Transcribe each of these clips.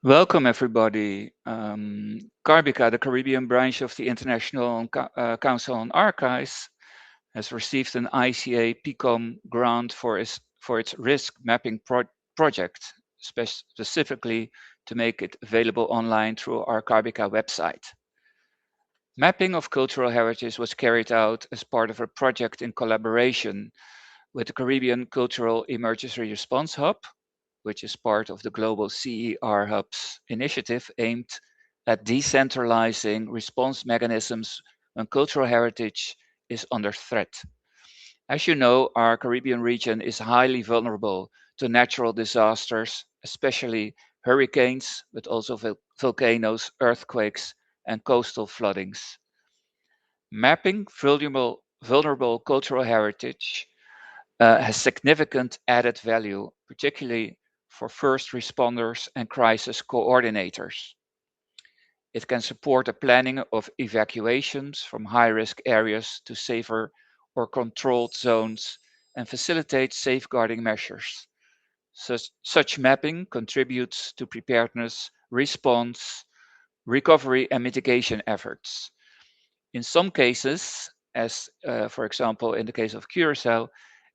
Welcome, everybody. CARBICA, the Caribbean branch of the International Council on Archives, has received an ICA PCOM grant for its risk mapping project, specifically to make it available online through our CARBICA website. Mapping of cultural heritage was carried out as part of a project in collaboration with the Caribbean Cultural Emergency Response Hub, which is part of the global CER Hub's initiative aimed at decentralizing response mechanisms when cultural heritage is under threat. As you know, our Caribbean region is highly vulnerable to natural disasters, especially hurricanes, but also volcanoes, earthquakes, and coastal floodings. Mapping vulnerable cultural heritage has significant added value, particularly for first responders and crisis coordinators. It can support the planning of evacuations from high-risk areas to safer or controlled zones and facilitate safeguarding measures. Such mapping contributes to preparedness, response, recovery, and mitigation efforts. In some cases, as for example in the case of Curacao,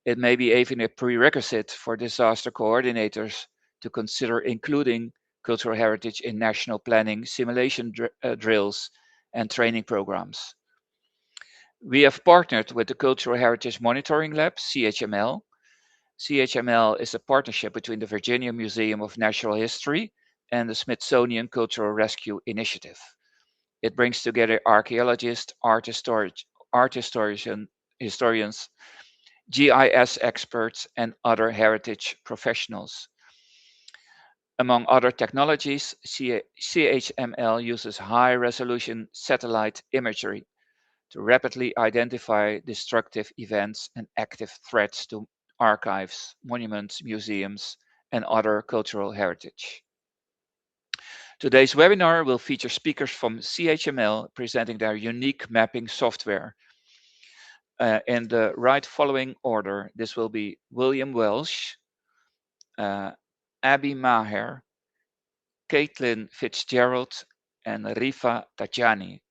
it may be even a prerequisite for disaster coordinators to consider including cultural heritage in national planning, simulation drills, and training programs. We have partnered with the Cultural Heritage Monitoring Lab, CHML. CHML is a partnership between the Virginia Museum of Natural History and the Smithsonian Cultural Rescue Initiative. It brings together archaeologists, art historians, GIS experts, and other heritage professionals. Among other technologies, CHML uses high-resolution satellite imagery to rapidly identify destructive events and active threats to archives, monuments, museums, and other cultural heritage. Today's webinar will feature speakers from CHML presenting their unique mapping software. In the right following order, this will be William Welsh, Abby Maher, Kaitlyn Fitzgerald, and Rifaa Tajani.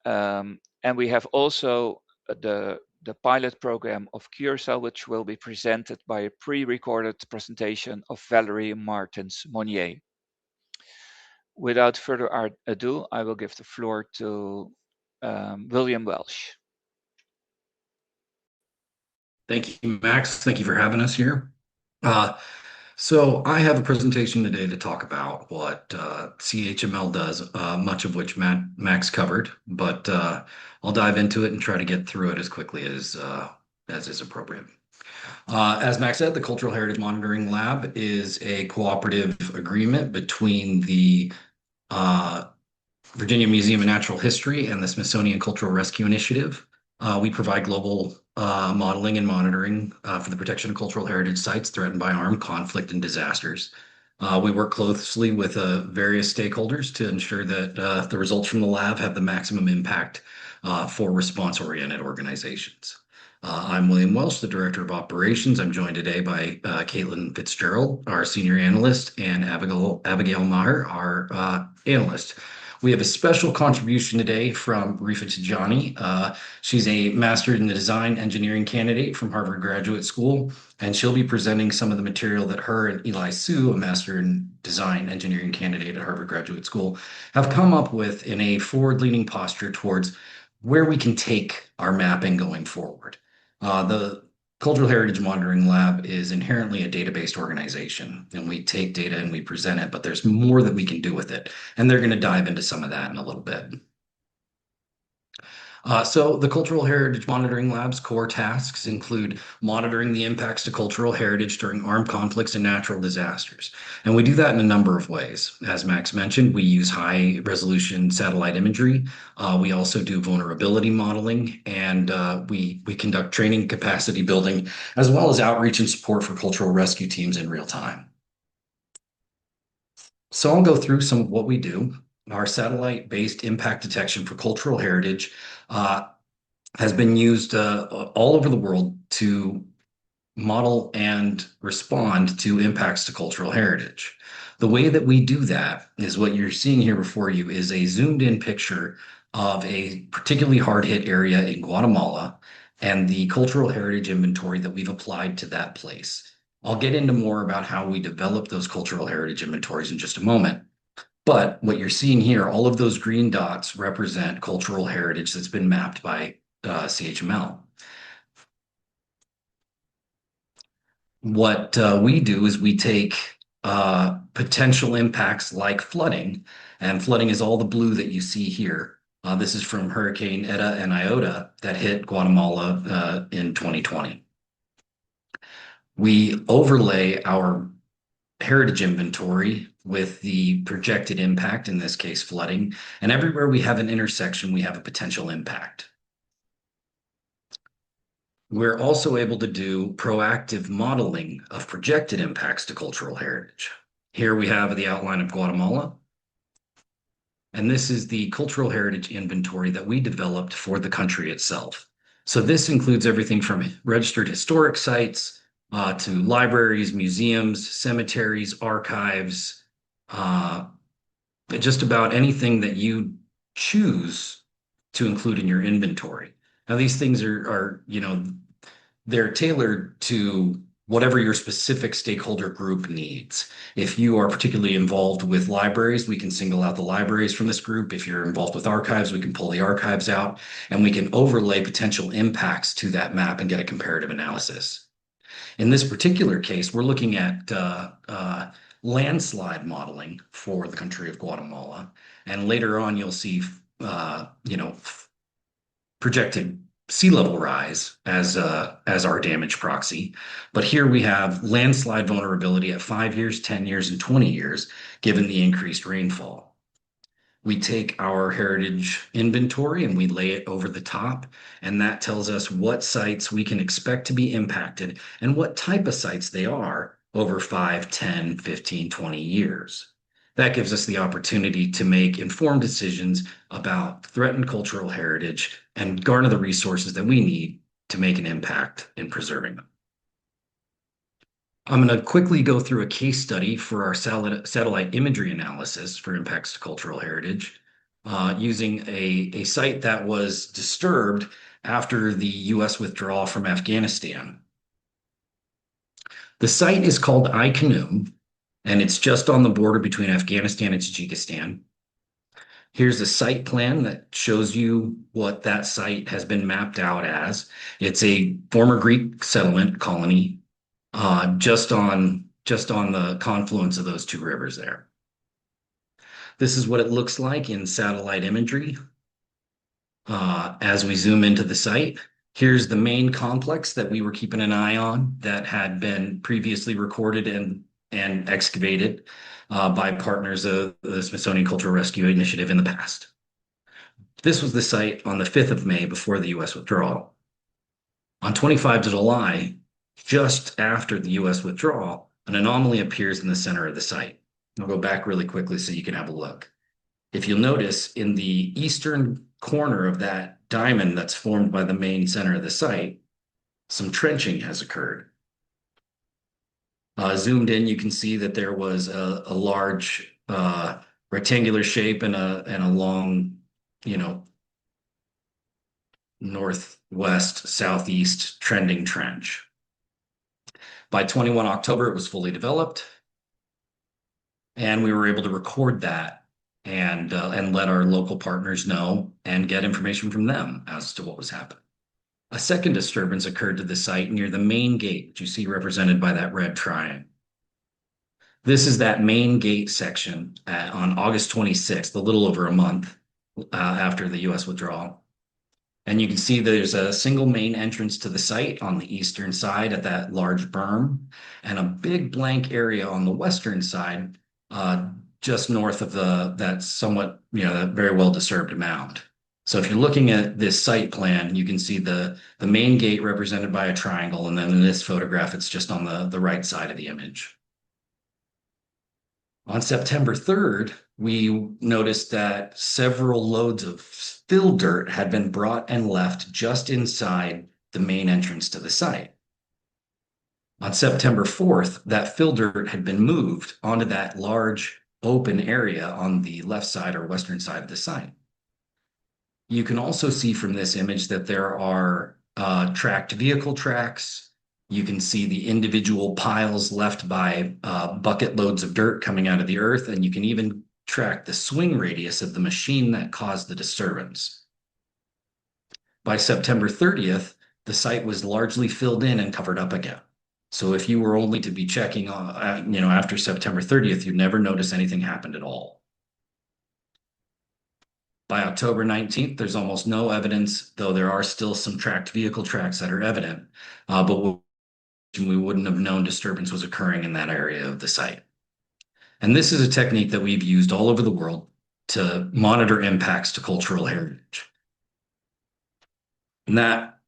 And we have also the pilot program of Curacao, which will be presented by a pre-recorded presentation of Valerie Martens-Monier. Without further ado, I will give the floor to William Welsh. Thank you, Max. Thank you for having us here. So I have a presentation today to talk about what CHML does, much of which Max covered, but I'll dive into it and try to get through it as quickly as is appropriate. As Max said, the Cultural Heritage Monitoring Lab is a cooperative agreement between the Virginia Museum of Natural History and the Smithsonian Cultural Rescue Initiative. We provide global modeling and monitoring for the protection of cultural heritage sites threatened by armed conflict and disasters. We work closely with various stakeholders to ensure that the results from the lab have the maximum impact for response-oriented organizations. I'm William Welsh, the Director of Operations. I'm joined today by Kaitlyn Fitzgerald, our Senior Analyst, and Abigail Maher, our Analyst. We have a special contribution today from Rifaa Tajani. She's a Master in the Design Engineering candidate from Harvard Graduate School, and she'll be presenting some of the material that her and Eli Su, a Master in Design Engineering candidate at Harvard Graduate School, have come up with in a forward-leaning posture towards where we can take our mapping going forward. The Cultural Heritage Monitoring Lab is inherently a data-based organization, and we take data and we present it, but there's more that we can do with it. And they're going to dive into some of that in a little bit. So the Cultural Heritage Monitoring Lab's core tasks include monitoring the impacts to cultural heritage during armed conflicts and natural disasters. And we do that in a number of ways. As Max mentioned, we use high-resolution satellite imagery. We also do vulnerability modeling, and we conduct training capacity building, as well as outreach and support for cultural rescue teams in real time. So I'll go through some of what we do. Our satellite-based impact detection for cultural heritage has been used all over the world to model and respond to impacts to cultural heritage. The way that we do that is what you're seeing here before you is a zoomed-in picture of a particularly hard-hit area in Guatemala and the cultural heritage inventory that we've applied to that place. I'll get into more about how we develop those cultural heritage inventories in just a moment. But what you're seeing here, all of those green dots represent cultural heritage that's been mapped by CHML. What we do is we take potential impacts like flooding, and flooding is all the blue that you see here. This is from Hurricane Eta and Iota that hit Guatemala in 2020. We overlay our heritage inventory with the projected impact, in this case flooding, and everywhere we have an intersection, we have a potential impact. We're also able to do proactive modeling of projected impacts to cultural heritage. Here we have the outline of Guatemala, and this is the cultural heritage inventory that we developed for the country itself. So this includes everything from registered historic sites to libraries, museums, cemeteries, archives, just about anything that you choose to include in your inventory. Now, these things are they're tailored to whatever your specific stakeholder group needs. If you are particularly involved with libraries, we can single out the libraries from this group. If you're involved with archives, we can pull the archives out, and we can overlay potential impacts to that map and get a comparative analysis. In this particular case, we're looking at landslide modeling for the country of Guatemala, and later on you'll see, projected sea level rise as our damage proxy. But here we have landslide vulnerability at 5 years, 10 years, and 20 years, given the increased rainfall. We take our heritage inventory and we lay it over the top, and that tells us what sites we can expect to be impacted and what type of sites they are over 5, 10, 15, 20 years. That gives us the opportunity to make informed decisions about threatened cultural heritage and garner the resources that we need to make an impact in preserving them. I'm going to quickly go through a case study for our satellite imagery analysis for impacts to cultural heritage using a site that was disturbed after the U.S. withdrawal from Afghanistan. The site is called I-Khanum, and it's just on the border between Afghanistan and Tajikistan. Here's a site plan that shows you what that site has been mapped out as. It's a former Greek settlement colony just on the confluence of those two rivers there. This is what it looks like in satellite imagery as we zoom into the site. Here's the main complex that we were keeping an eye on that had been previously recorded and excavated by partners of the Smithsonian Cultural Rescue Initiative in the past. This was the site on the 5th of May before the U.S. withdrawal. On 25 July, just after the U.S. withdrawal, an anomaly appears in the center of the site. I'll go back really quickly so you can have a look. If you'll notice, in the eastern corner of that diamond that's formed by the main center of the site, some trenching has occurred. Zoomed in, you can see that there was a large rectangular shape and a long, you know, northwest southeast trending trench. By 21 October, it was fully developed, and we were able to record that and let our local partners know and get information from them as to what was happening. A second disturbance occurred to the site near the main gate, which you see represented by that red triangle. This is that main gate section on August 26th, a little over a month after the U.S. withdrawal. And you can see there's a single main entrance to the site on the eastern side at that large berm, and a big blank area on the western side, just north of that somewhat, that very well disturbed mound. So if you're looking at this site plan, you can see the main gate represented by a triangle, and then in this photograph, it's just on the right side of the image. On September 3rd, we noticed that several loads of fill dirt had been brought and left just inside the main entrance to the site. On September 4th, that fill dirt had been moved onto that large open area on the left side or western side of the site. You can also see from this image that there are tracked vehicle tracks. You can see the individual piles left by bucket loads of dirt coming out of the earth, and you can even track the swing radius of the machine that caused the disturbance. By September 30th, the site was largely filled in and covered up again. So if you were only to be checking on, after September 30th, you'd never notice anything happened at all. By October 19th, there's almost no evidence, though there are still some tracked vehicle tracks that are evident, but we wouldn't have known disturbance was occurring in that area of the site. And this is a technique that we've used all over the world to monitor impacts to cultural heritage. And that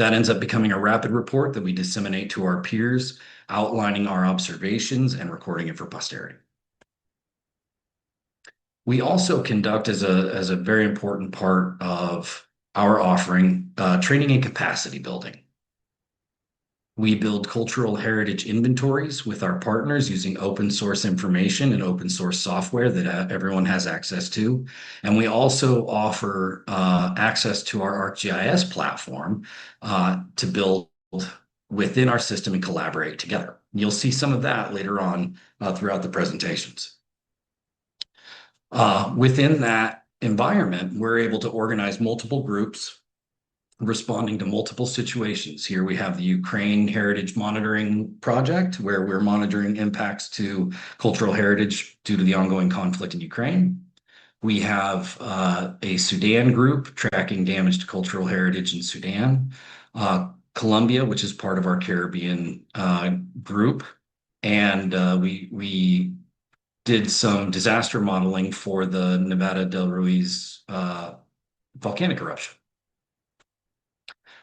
ends up becoming a rapid report that we disseminate to our peers, outlining our observations and recording it for posterity. We also conduct as a very important part of our offering, training and capacity building. We build cultural heritage inventories with our partners using open source information and open source software that everyone has access to. And we also offer access to our ArcGIS platform to build within our system and collaborate together. You'll see some of that later on throughout the presentations. Within that environment, we're able to organize multiple groups responding to multiple situations. Here we have the Ukraine Heritage Monitoring Project, where we're monitoring impacts to cultural heritage due to the ongoing conflict in Ukraine. We have a Sudan group tracking damage to cultural heritage in Sudan. Colombia, which is part of our Caribbean group. And we did some disaster modeling for the Nevada del Ruiz volcanic eruption.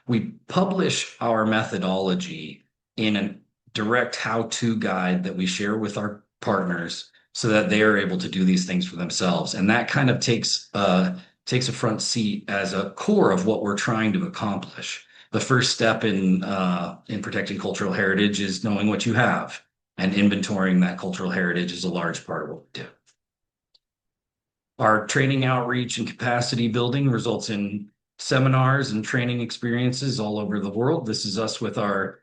We publish our methodology in a direct how-to guide that we share with our partners so that they are able to do these things for themselves. And that kind of takes a front seat as a core of what we're trying to accomplish. The first step in protecting cultural heritage is knowing what you have, and inventorying that cultural heritage is a large part of what we do. Our training outreach and capacity building results in seminars and training experiences all over the world. This is us with our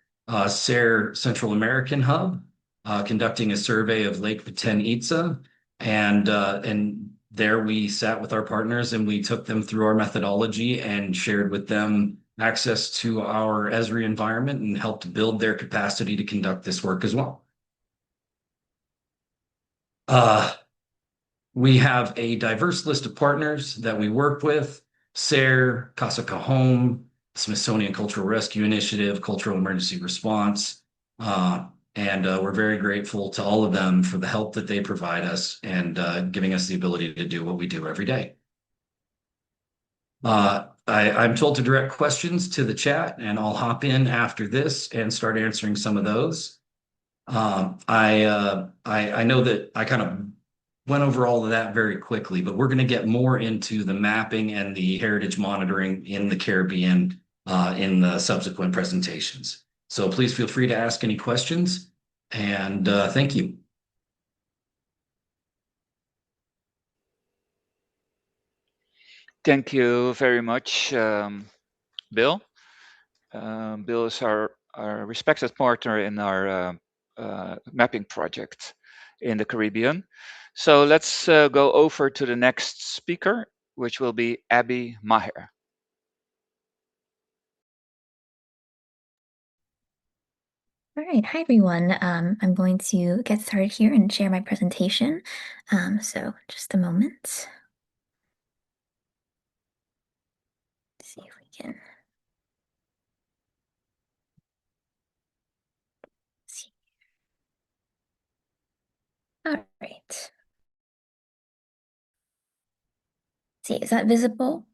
SARE Central American Hub, conducting a survey of Lake Petén-Itzá, and there we sat with our partners and we took them through our methodology and shared with them access to our Esri environment and helped build their capacity to conduct this work as well. We have a diverse list of partners that we work with: SARE, Casa Cajon, Smithsonian Cultural Rescue Initiative, Cultural Emergency Response, and we're very grateful to all of them for the help that they provide us and giving us the ability to do what we do every day. I'm told to direct questions to the chat, and I'll hop in after this and start answering some of those. I know that I kind of went over all of that very quickly, but we're going to get more into the mapping and the heritage monitoring in the Caribbean in the subsequent presentations. So please feel free to ask any questions, and thank you. Thank you very much, Bill. Bill is our respected partner in our mapping project in the Caribbean. So let's go over to the next speaker, which will be Abby Maher. All right, hi everyone. I'm going to get started here and share my presentation. So just a moment. See if we can see. All right. See, is that visible?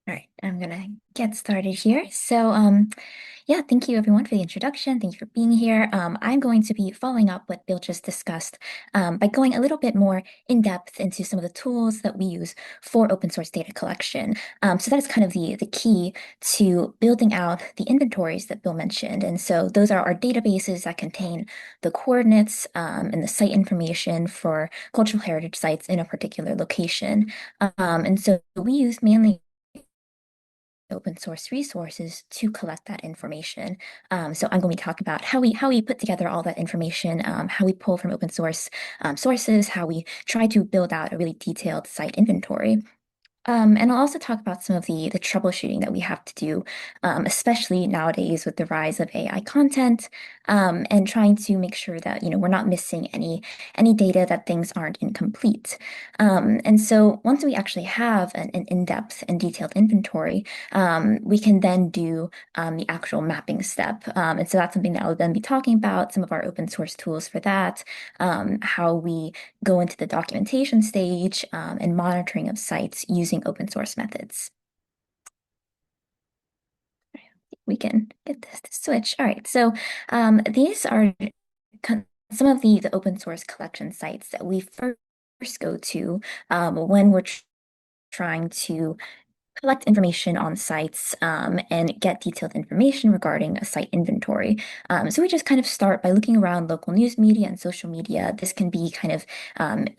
All right, I'm gonna get started here. So, yeah, thank you everyone for the introduction. Thank you for being here. I'm going to be following up what Bill just discussed by going a little bit more in depth into some of the tools that we use for open source data collection. So that is kind of the key to building out the inventories that Bill mentioned. And so those are our databases that contain the coordinates and the site information for cultural heritage sites in a particular location. And so we use mainly open source resources to collect that information. So I'm going to talk about how we put together all that information, how we pull from open source sources, how we try to build out a really detailed site inventory. And I'll also talk about some of the troubleshooting that we have to do, especially nowadays with the rise of AI content, and trying to make sure that we're not missing any data, that things aren't incomplete. And so once we actually have an in-depth and detailed inventory, we can then do the actual mapping step. And so that's something that I'll then be talking about, some of our open source tools for that, how we go into the documentation stage and monitoring of sites using open source methods. We can get this to switch. All right, so these are some of the open source collection sites that we first go to when we're trying to collect information on sites and get detailed information regarding a site inventory. So we just kind of start by looking around local news media and social media. This can be kind of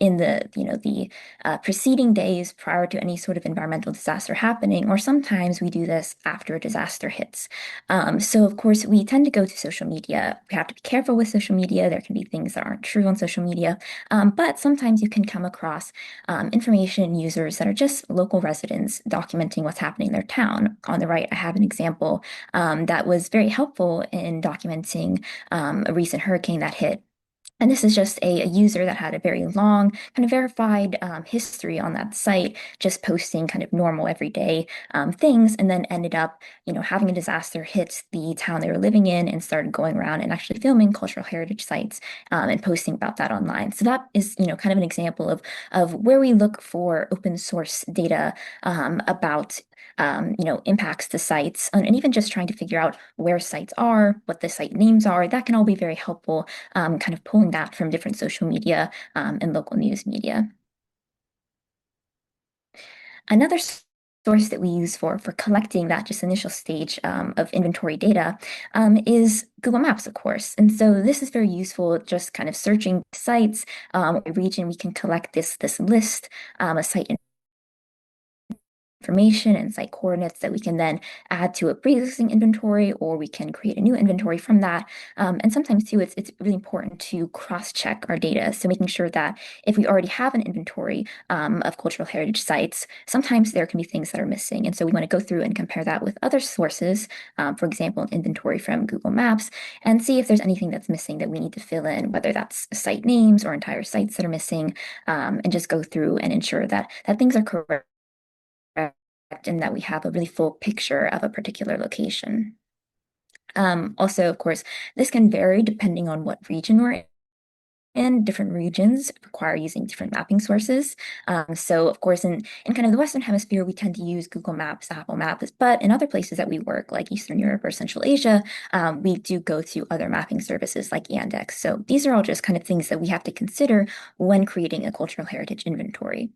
in the preceding days prior to any sort of environmental disaster happening, or sometimes we do this after a disaster hits. So of course we tend to go to social media. We have to be careful with social media. There can be things that aren't true on social media, but sometimes you can come across information and users that are just local residents documenting what's happening in their town. On the right, I have an example that was very helpful in documenting a recent hurricane that hit. And this is just a user that had a very long, kind of verified history on that site, just posting kind of normal everyday things, and then ended up, having a disaster hit the town they were living in, and started going around and actually filming cultural heritage sites and posting about that online. So that is, kind of an example of where we look for open source data about impacts to sites, and even just trying to figure out where sites are, what the site names are. That can all be very helpful, kind of pulling that from different social media and local news media. Another source that we use for collecting that just initial stage of inventory data is Google Maps, of course. And so this is very useful, just kind of searching sites, a region, we can collect this list, a site information and site coordinates that we can then add to a pre-existing inventory, or we can create a new inventory from that. And sometimes too, it's really important to cross-check our data. So making sure that if we already have an inventory of cultural heritage sites, sometimes there can be things that are missing. And so we want to go through and compare that with other sources, for example, an inventory from Google Maps, and see if there's anything that's missing that we need to fill in, whether that's site names or entire sites that are missing, and just go through and ensure that things are correct and that we have a really full picture of a particular location. Also, of course, this can vary depending on what region we're and different regions require using different mapping sources. So of course, in kind of the Western Hemisphere, we tend to use Google Maps, Apple Maps, but in other places that we work, like Eastern Europe or Central Asia, we do go to other mapping services like Yandex. So these are all just kind of things that we have to consider when creating a cultural heritage inventory.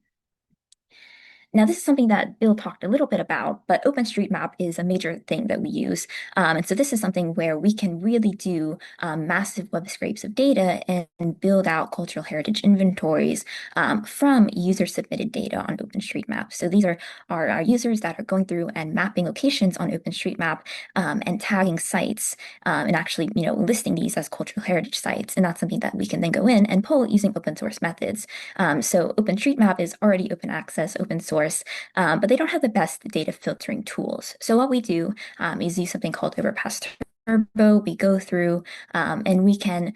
Now, this is something that Bill talked a little bit about, but OpenStreetMap is a major thing that we use. And so this is something where we can really do massive web scrapes of data and build out cultural heritage inventories from user-submitted data on OpenStreetMap. So these are our users that are going through and mapping locations on OpenStreetMap and tagging sites and actually, listing these as cultural heritage sites. And that's something that we can then go in and pull using open source methods. So OpenStreetMap is already open access, open source, but they don't have the best data filtering tools. So what we do is use something called Overpass Turbo. We go through and we can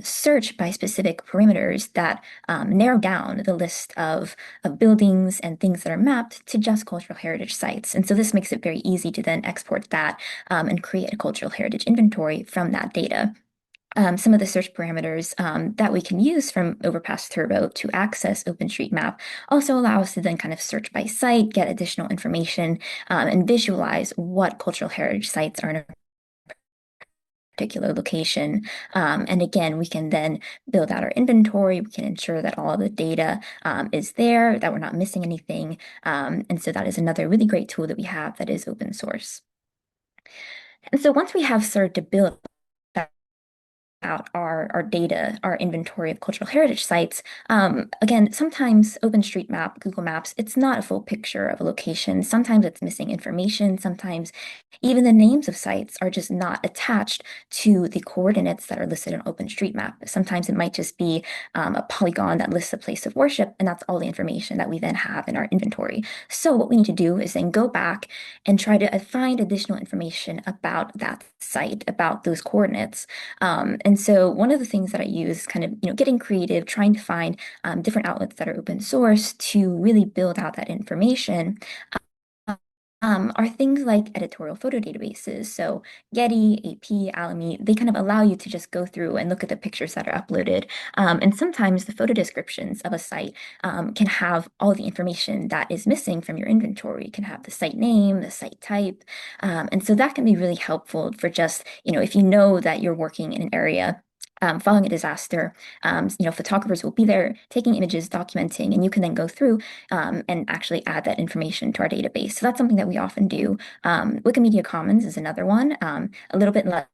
search by specific parameters that narrow down the list of buildings and things that are mapped to just cultural heritage sites. And so this makes it very easy to then export that and create a cultural heritage inventory from that data. Some of the search parameters that we can use from Overpass Turbo to access OpenStreetMap also allow us to then kind of search by site, get additional information, and visualize what cultural heritage sites are in a particular location. And again, we can then build out our inventory. We can ensure that all of the data is there, that we're not missing anything. And so that is another really great tool that we have that is open source. And so once we have started to build out our data, our inventory of cultural heritage sites. Again, sometimes OpenStreetMap, Google Maps, it's not a full picture of a location. Sometimes it's missing information. Sometimes even the names of sites are just not attached to the coordinates that are listed on OpenStreetMap. Sometimes it might just be a polygon that lists a place of worship, and that's all the information that we then have in our inventory. So what we need to do is then go back and try to find additional information about that site, about those coordinates. And so one of the things that I use is kind of, getting creative, trying to find different outlets that are open source to really build out that information. Are things like editorial photo databases. So Getty, AP, Alamy, they kind of allow you to just go through and look at the pictures that are uploaded. And sometimes the photo descriptions of a site can have all the information that is missing from your inventory. You can have the site name, the site type. And so that can be really helpful for just, if you know that you're working in an area following a disaster, photographers will be there taking images, documenting, and you can then go through and actually add that information to our database. So that's something that we often do. Wikimedia Commons is another one, a little bit less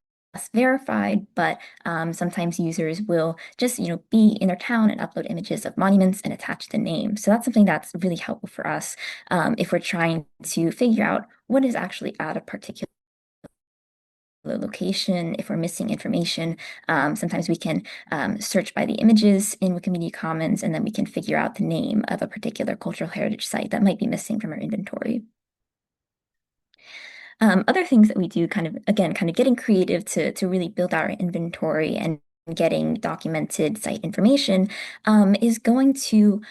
verified, but sometimes users will just, be in their town and upload images of monuments and attach the name. So that's something that's really helpful for us if we're trying to figure out what is actually at a particular location. If we're missing information, sometimes we can search by the images in Wikimedia Commons, and then we can figure out the name of a particular cultural heritage site that might be missing from our inventory. Other things that we do kind of getting creative to really build our inventory and getting documented site information is going to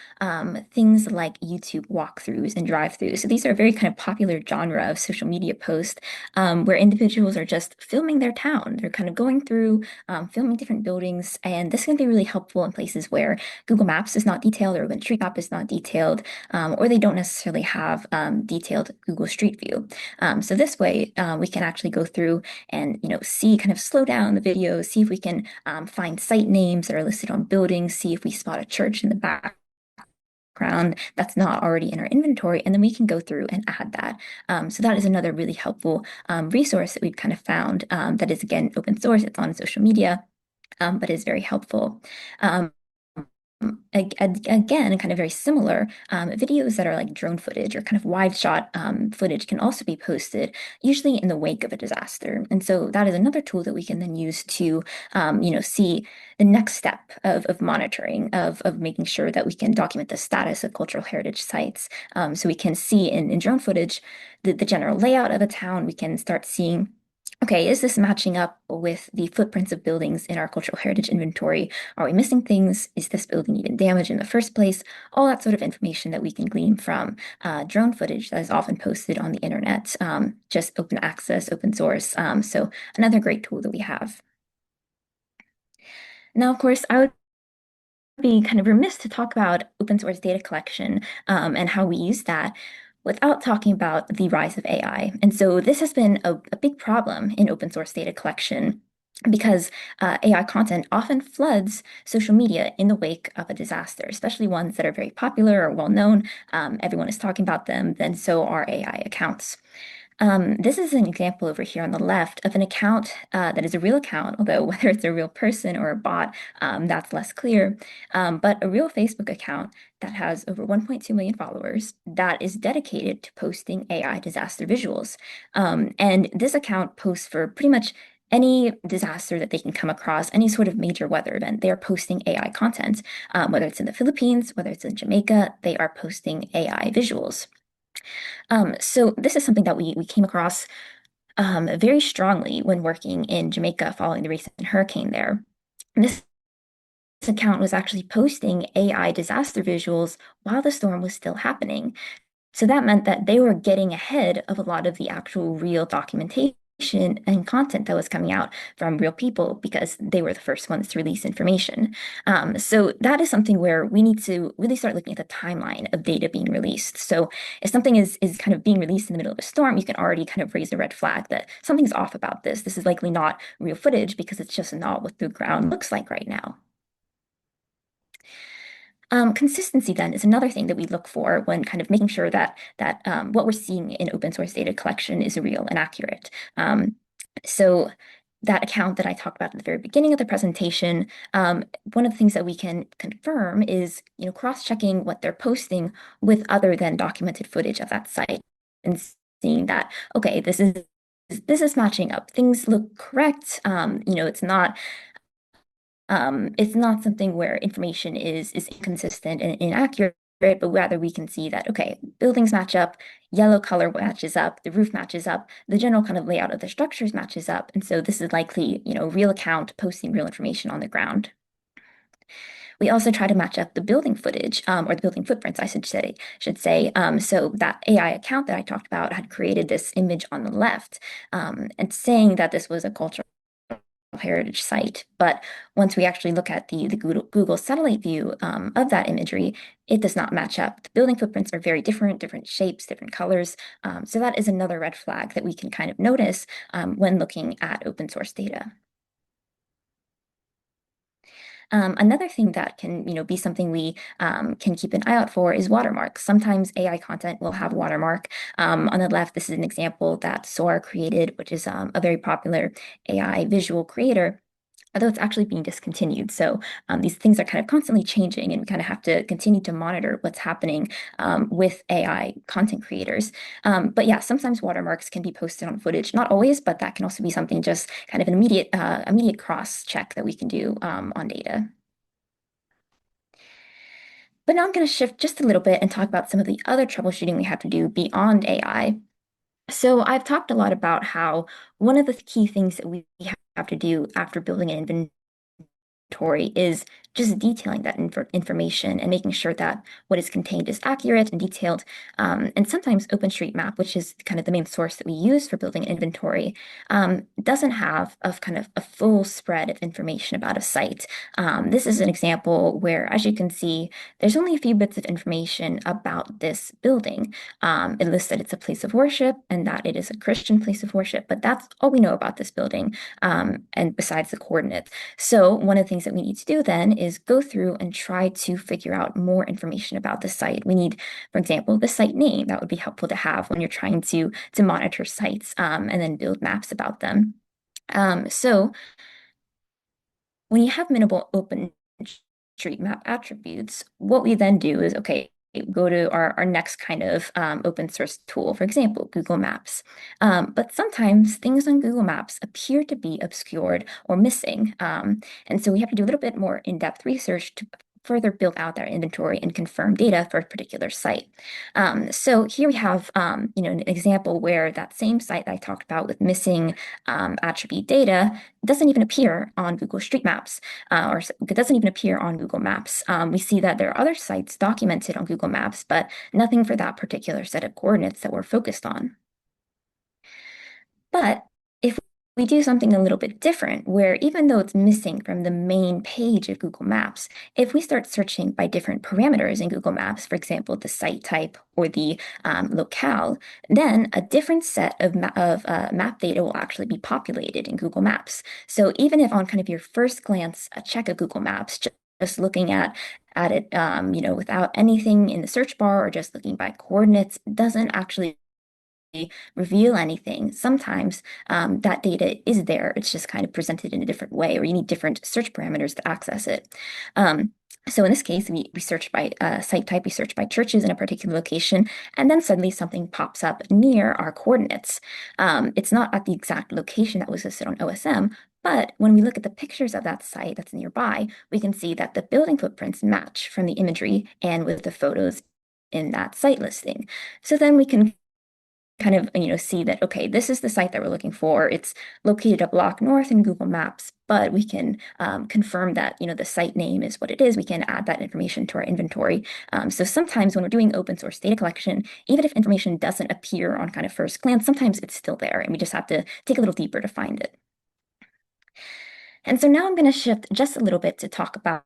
things like YouTube walkthroughs and drive-throughs. So these are a very kind of popular genre of social media posts where individuals are just filming their town. They're kind of going through, filming different buildings, and this can be really helpful in places where Google Maps is not detailed or OpenStreetMap is not detailed, or they don't necessarily have detailed Google Street View. So this way, we can actually go through and see, kind of slow down the video, see if we can find site names that are listed on buildings, see if we spot a church in the background that's not already in our inventory, and then we can go through and add that. So that is another really helpful resource that we've kind of found that is, again, open source. It's on social media, but is very helpful. Again, kind of very similar, videos that are like drone footage or kind of wide shot footage can also be posted, usually in the wake of a disaster. And so that is another tool that we can then use to, see the next step of monitoring, of making sure that we can document the status of cultural heritage sites. So we can see in drone footage the general layout of a town. We can start seeing, okay, is this matching up with the footprints of buildings in our cultural heritage inventory? Are we missing things? Is this building even damaged in the first place? All that sort of information that we can glean from drone footage that is often posted on the internet, just open access, open source. So another great tool that we have. Now, of course, I would be kind of remiss to talk about open source data collection and how we use that without talking about the rise of AI. And so this has been a big problem in open source data collection because AI content often floods social media in the wake of a disaster, especially ones that are very popular or well known. Everyone is talking about them, then so are AI accounts. This is an example over here on the left of an account that is a real account, although whether it's a real person or a bot, that's less clear, but a real Facebook account that has over 1.2 million followers that is dedicated to posting AI disaster visuals. And this account posts for pretty much any disaster that they can come across, any sort of major weather event, they are posting AI content. Whether it's in the Philippines, whether it's in Jamaica, they are posting AI visuals. So this is something that we came across very strongly when working in Jamaica following the recent hurricane there. And this account was actually posting AI disaster visuals while the storm was still happening. So that meant that they were getting ahead of a lot of the actual real documentation and content that was coming out from real people because they were the first ones to release information. So that is something where we need to really start looking at the timeline of data being released. So if something is kind of being released in the middle of a storm, you can already kind of raise a red flag that something's off about this. This is likely not real footage because it's just not what the ground looks like right now. Consistency then is another thing that we look for when kind of making sure that what we're seeing in open source data collection is real and accurate. So that account that I talked about at the very beginning of the presentation, one of the things that we can confirm is, cross-checking what they're posting with other than documented footage of that site and seeing that, okay, this is matching up. Things look correct. It's not something where information is inconsistent and inaccurate, but rather we can see that, okay, buildings match up, yellow color matches up, the roof matches up, the general kind of layout of the structures matches up. And so this is likely, real account posting real information on the ground. We also try to match up the building footage, or the building footprints, I should say. So that AI account that I talked about had created this image on the left, and saying that this was a cultural heritage site. But once we actually look at the Google satellite view of that imagery, it does not match up. The building footprints are very different shapes, different colors. So that is another red flag that we can kind of notice when looking at open source data. Another thing that can, be something we can keep an eye out for is watermarks. Sometimes AI content will have watermark. On the left, this is an example that Soar created, which is a very popular AI visual creator, although it's actually being discontinued. So these things are kind of constantly changing, and we kind of have to continue to monitor what's happening with AI content creators. But yeah, sometimes watermarks can be posted on footage, not always, but that can also be something just kind of an immediate cross check that we can do on data. But now I'm going to shift just a little bit and talk about some of the other troubleshooting we have to do beyond AI. So I've talked a lot about how one of the key things that we have to do after building an inventory is just detailing that information and making sure that what is contained is accurate and detailed. And sometimes OpenStreetMap, which is kind of the main source that we use for building an inventory, doesn't have kind of a full spread of information about a site. This is an example where, as you can see, there's only a few bits of information about this building. It lists that it's a place of worship and that it is a Christian place of worship, but that's all we know about this building, and besides the coordinates. So one of the things that we need to do then is go through and try to figure out more information about the site. We need, for example, the site name. That would be helpful to have when you're trying to monitor sites and then build maps about them. So when you have minimal OpenStreetMap attributes, what we then do is, okay, go to our next kind of open source tool, for example, Google Maps. But sometimes things on Google Maps appear to be obscured or missing. And so we have to do a little bit more in-depth research to further build out their inventory and confirm data for a particular site. So here we have an example where that same site that I talked about with missing attribute data doesn't even appear on Google Street Maps, or it doesn't even appear on Google Maps. We see that there are other sites documented on Google Maps, but nothing for that particular set of coordinates that we're focused on. But if we do something a little bit different, where even though it's missing from the main page of Google Maps, if we start searching by different parameters in Google Maps, for example, the site type or the locale, then a different set of map data will actually be populated in Google Maps. So even if on kind of your first glance, a check of Google Maps, just looking at it, without anything in the search bar or just looking by coordinates, doesn't actually reveal anything. Sometimes that data is there. It's just kind of presented in a different way, or you need different search parameters to access it. So in this case, we search by site type, we search by churches in a particular location, and then suddenly something pops up near our coordinates. It's not at the exact location that was listed on OSM, but when we look at the pictures of that site that's nearby, we can see that the building footprints match from the imagery and with the photos in that site listing. So then we can kind of see that, okay, this is the site that we're looking for. It's located a block north in Google Maps, but we can confirm that the site name is what it is. We can add that information to our inventory. So sometimes when we're doing open source data collection, even if information doesn't appear on kind of first glance, sometimes it's still there, and we just have to take a little deeper to find it. And so now I'm going to shift just a little bit to talk about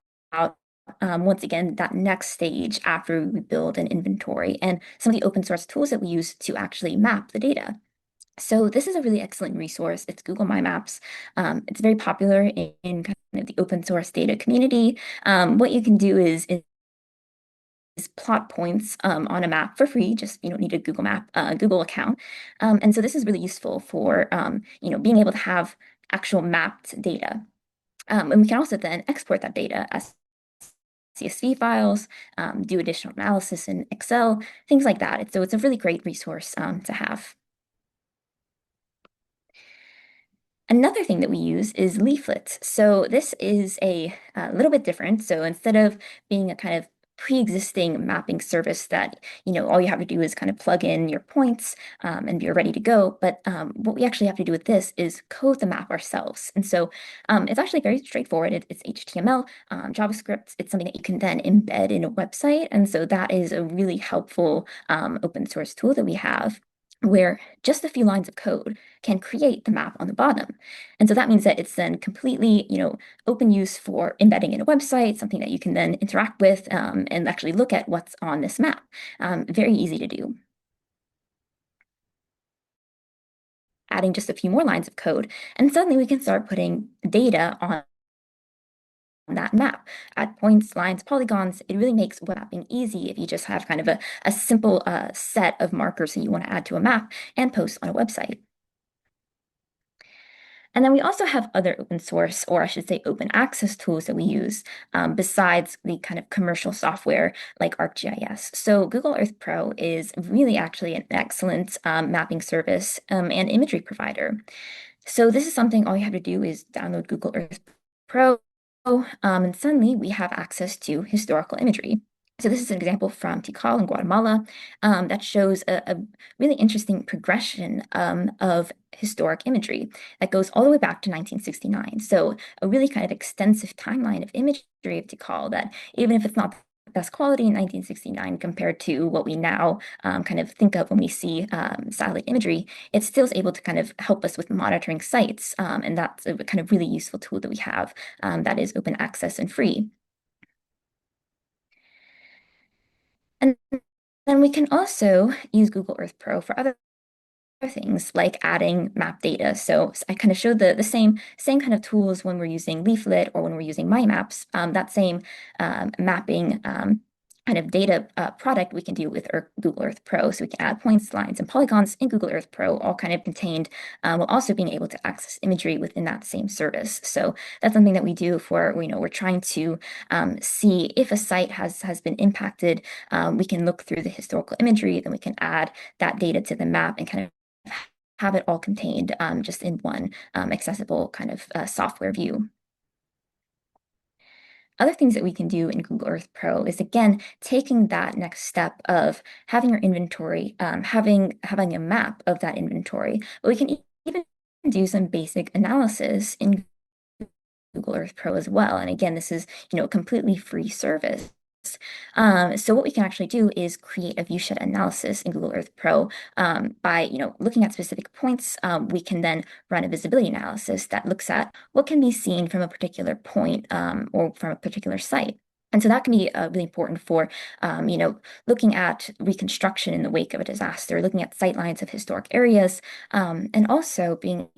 once again, that next stage after we build an inventory and some of the open source tools that we use to actually map the data. So this is a really excellent resource. It's Google My Maps. It's very popular in kind of the open source data community. What you can do is plot points on a map for free. Just you don't need a Google account. And so this is really useful for being able to have actual mapped data. And we can also then export that data as CSV files, do additional analysis in Excel, things like that. So it's a really great resource to have. Another thing that we use is leaflets. So this is a little bit different. So instead of being a kind of pre-existing mapping service that all you have to do is kind of plug in your points and you're ready to go, but what we actually have to do with this is code the map ourselves. And so it's actually very straightforward. It's HTML, JavaScript. It's something that you can then embed in a website, and so that is a really helpful open source tool that we have, where just a few lines of code can create the map on the bottom. And so that means that it's then completely, open use for embedding in a website, something that you can then interact with and actually look at what's on this map. Very easy to do. Adding just a few more lines of code, and suddenly we can start putting data on that map. Add points, lines, polygons. It really makes web mapping easy if you just have kind of a simple set of markers that you want to add to a map and post on a website. And then we also have other open source, or I should say open access tools that we use besides the kind of commercial software like ArcGIS. So Google Earth Pro is really actually an excellent mapping service and imagery provider. So this is something all you have to do is download Google Earth Pro, and suddenly we have access to historical imagery. So this is an example from Tikal in Guatemala that shows a really interesting progression of historic imagery that goes all the way back to 1969. So a really kind of extensive timeline of imagery of Tikal that even if it's not the best quality in 1969 compared to what we now kind of think of when we see satellite imagery, it still is able to kind of help us with monitoring sites. And that's a kind of really useful tool that we have that is open access and free. And then we can also use Google Earth Pro for other things like adding map data. So I kind of showed the same kind of tools when we're using Leaflet or when we're using My Maps. That same mapping kind of data product we can do with Google Earth Pro. So we can add points, lines, and polygons in Google Earth Pro, all kind of contained, while also being able to access imagery within that same service. So that's something that we do for, we're trying to see if a site has been impacted. We can look through the historical imagery, then we can add that data to the map and kind of have it all contained just in one accessible kind of software view. Other things that we can do in Google Earth Pro is, again, taking that next step of having your inventory, having a map of that inventory, but we can even do some basic analysis in Google Earth Pro as well. And again, this is, a completely free service. So what we can actually do is create a viewshed analysis in Google Earth Pro. By looking at specific points, we can then run a visibility analysis that looks at what can be seen from a particular point or from a particular site. And so that can be really important for, looking at reconstruction in the wake of a disaster, looking at sightlines of historic areas, and also being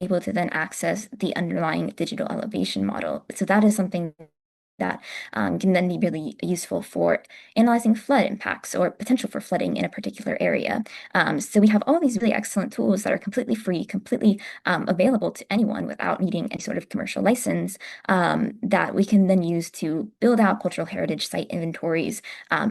able to then access the underlying digital elevation model. So that is something that can then be really useful for analyzing flood impacts or potential for flooding in a particular area. So we have all these really excellent tools that are completely free, completely available to anyone without needing any sort of commercial license that we can then use to build out cultural heritage site inventories,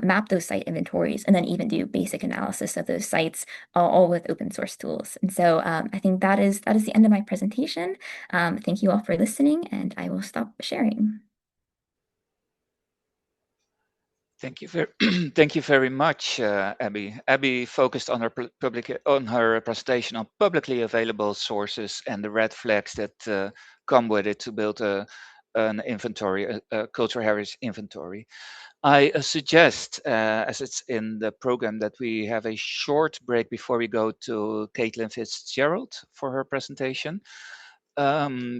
map those site inventories, and then even do basic analysis of those sites, all with open source tools. And so I think that is the end of my presentation. Thank you all for listening, and I will stop sharing. Thank you thank you very much, Abby. Abby focused on her presentation on publicly available sources and the red flags that come with it to build an inventory, a cultural heritage inventory. I suggest, as it's in the program, that we have a short break before we go to Kaitlyn Fitzgerald for her presentation.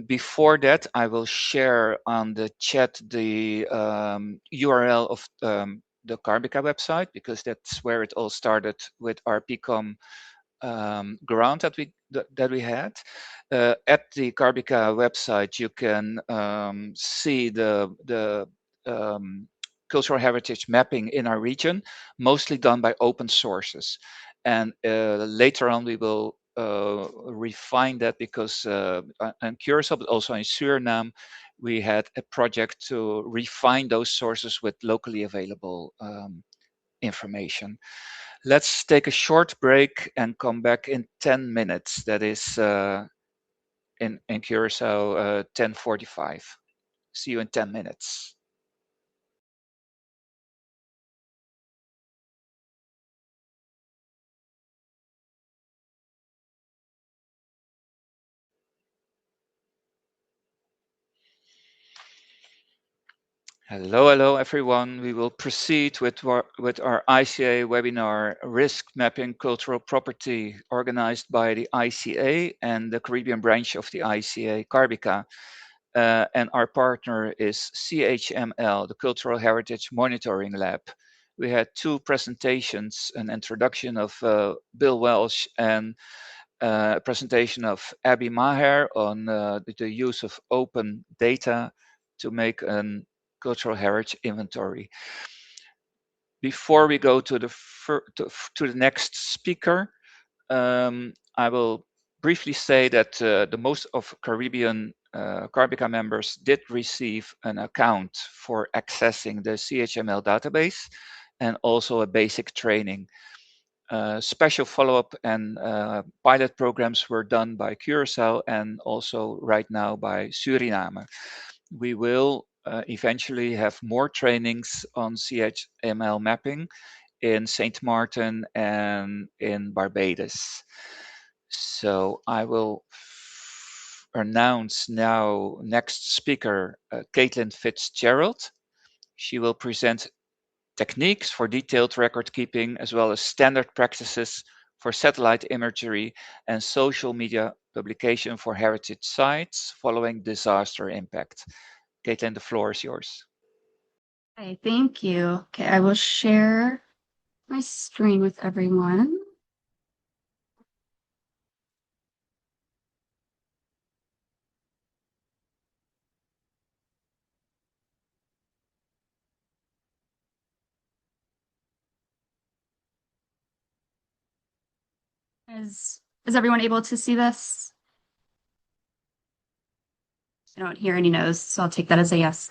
Before that, I will share on the chat the URL of the CARBICA website, because that's where it all started with our PCOM grant that we had. At the CARBICA website, you can see the cultural heritage mapping in our region, mostly done by open sources. And later on, we will refine that, because in Curaçao, but also in Suriname, we had a project to refine those sources with locally available information. Let's take a short break and come back in 10 minutes. That is in Curaçao, 10:45. See you in 10 minutes. Hello, everyone. We will proceed with our ICA webinar, Risk Mapping Cultural Property, organized by the ICA and the Caribbean branch of the ICA CARBICA. And our partner is CHML, the Cultural Heritage Monitoring Lab. We had two presentations, an introduction of Bill Welsh and a presentation of Abby Maher on the use of open data to make an cultural heritage inventory. Before we go to the next speaker, I will briefly say that the most of Caribbean CARBICA members did receive an account for accessing the CHML database and also a basic training. Special follow-up and pilot programs were done by Curaçao and also right now by Suriname. We will eventually have more trainings on CHML mapping in St. Martin and in Barbados. So I will announce now next speaker, Kaitlyn Fitzgerald. She will present techniques for detailed record keeping, as well as standard practices for satellite imagery and social media publication for heritage sites following disaster impact. Kaitlyn, the floor is yours. Hi, thank you. Okay, I will share my screen with everyone. Is everyone able to see this? I don't hear any no's, so I'll take that as a yes.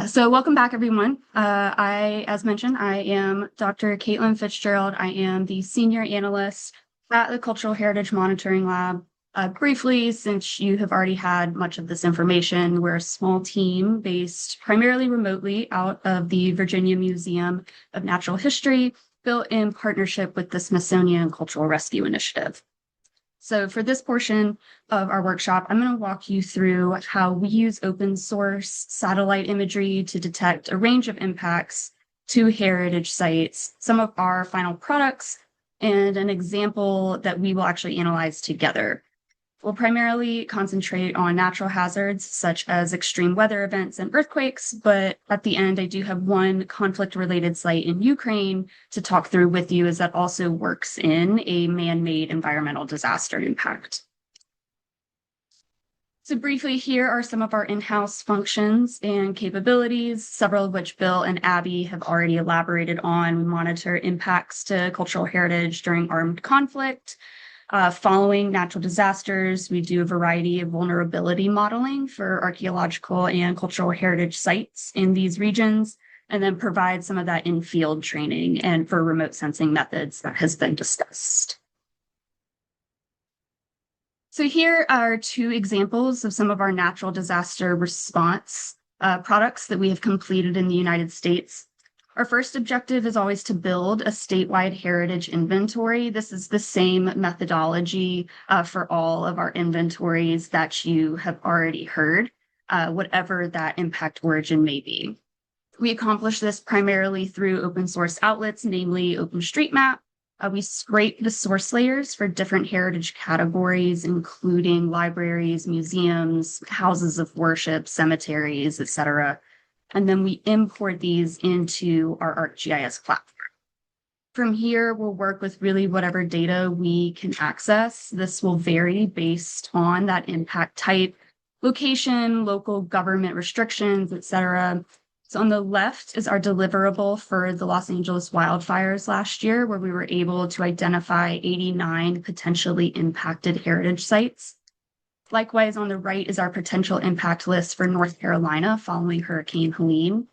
So welcome back, everyone. As mentioned, I am Dr. Kaitlyn Fitzgerald. I am the senior analyst at the Cultural Heritage Monitoring Lab. Briefly, since you have already had much of this information, we're a small team based primarily remotely out of the Virginia Museum of Natural History, built in partnership with the Smithsonian Cultural Rescue Initiative. So for this portion of our workshop, I'm going to walk you through how we use open source satellite imagery to detect a range of impacts to heritage sites, some of our final products, and an example that we will actually analyze together. We'll primarily concentrate on natural hazards such as extreme weather events and earthquakes, but at the end, I do have one conflict-related site in Ukraine to talk through with you, as that also works in a man-made environmental disaster impact. So briefly, here are some of our in-house functions and capabilities, several of which Bill and Abby have already elaborated on. We monitor impacts to cultural heritage during armed conflict. Following natural disasters, we do a variety of vulnerability modeling for archaeological and cultural heritage sites in these regions, and then provide some of that in-field training and for remote sensing methods that has been discussed. So here are two examples of some of our natural disaster response products that we have completed in the United States. Our first objective is always to build a statewide heritage inventory. This is the same methodology for all of our inventories that you have already heard, whatever that impact origin may be. We accomplish this primarily through open source outlets, namely OpenStreetMap. We scrape the source layers for different heritage categories, including libraries, museums, houses of worship, cemeteries, etc. And then we import these into our ArcGIS platform. From here, we'll work with really whatever data we can access. This will vary based on that impact type, location, local government restrictions, etc. So on the left is our deliverable for the Los Angeles wildfires last year, where we were able to identify 89 potentially impacted heritage sites. Likewise, on the right is our potential impact list for North Carolina following Hurricane Helene.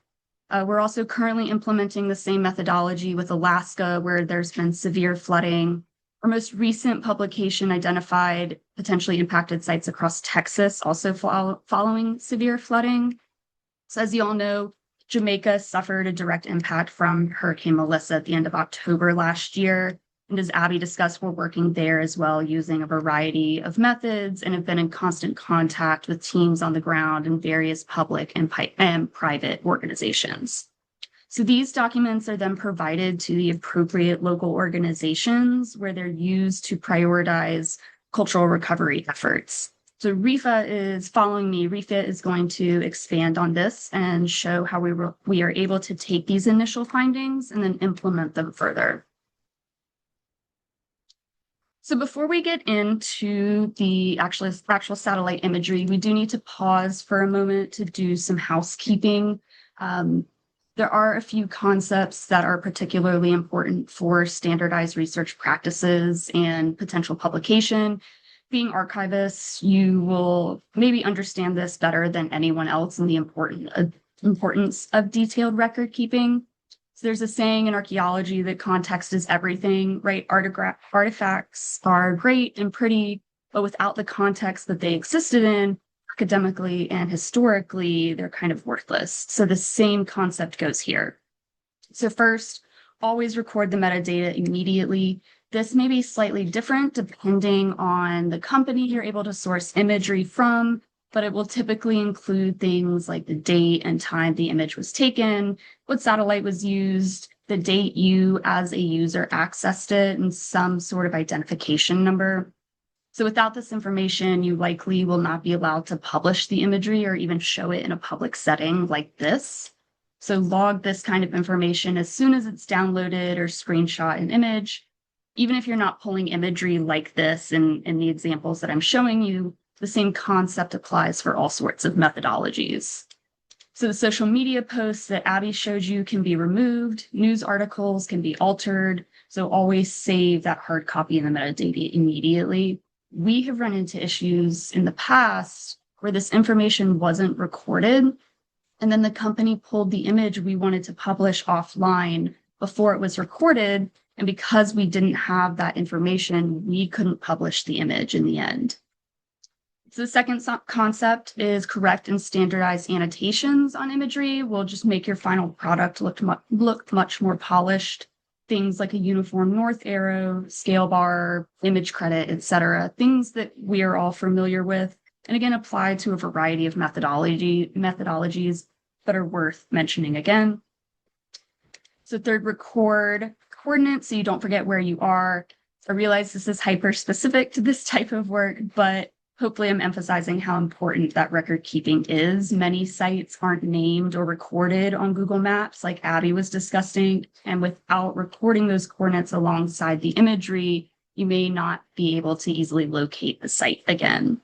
We're also currently implementing the same methodology with Alaska, where there's been severe flooding. Our most recent publication identified potentially impacted sites across Texas, also following severe flooding. So as you all know, Jamaica suffered a direct impact from Hurricane Melissa at the end of October last year. And as Abby discussed, we're working there as well using a variety of methods and have been in constant contact with teams on the ground in various public and private organizations. So these documents are then provided to the appropriate local organizations where they're used to prioritize cultural recovery efforts. So Rifaa is following me. Rifaa is going to expand on this and show how we are able to take these initial findings and then implement them further. So before we get into the actual satellite imagery, we do need to pause for a moment to do some housekeeping. There are a few concepts that are particularly important for standardized research practices and potential publication. Being archivists, you will maybe understand this better than anyone else in the importance of detailed record keeping. There's a saying in archaeology that context is everything, right? Artifacts are great and pretty, but without the context that they existed in, academically and historically, they're kind of worthless. So the same concept goes here. So first, always record the metadata immediately. This may be slightly different depending on the company you're able to source imagery from, but it will typically include things like the date and time the image was taken, what satellite was used, the date you as a user accessed it, and some sort of identification number. So without this information, you likely will not be allowed to publish the imagery or even show it in a public setting like this. So log this kind of information as soon as it's downloaded or screenshot an image. Even if you're not pulling imagery like this in the examples that I'm showing you, the same concept applies for all sorts of methodologies. So the social media posts that Abby showed you can be removed. News articles can be altered. So always save that hard copy in the metadata immediately. We have run into issues in the past where this information wasn't recorded, and then the company pulled the image we wanted to publish offline before it was recorded. And because we didn't have that information, we couldn't publish the image in the end. So the second concept is correct and standardized annotations on imagery will just make your final product look much more polished. things like a uniform north arrow, scale bar, image credit, etc., things that we are all familiar with, and again, applied to a variety of methodologies that are worth mentioning again. So third, record coordinates so you don't forget where you are. I realize this is hyper-specific to this type of work, but hopefully I'm emphasizing how important that record keeping is. Many sites aren't named or recorded on Google Maps, like Abby was discussing, and without recording those coordinates alongside the imagery, you may not be able to easily locate the site again.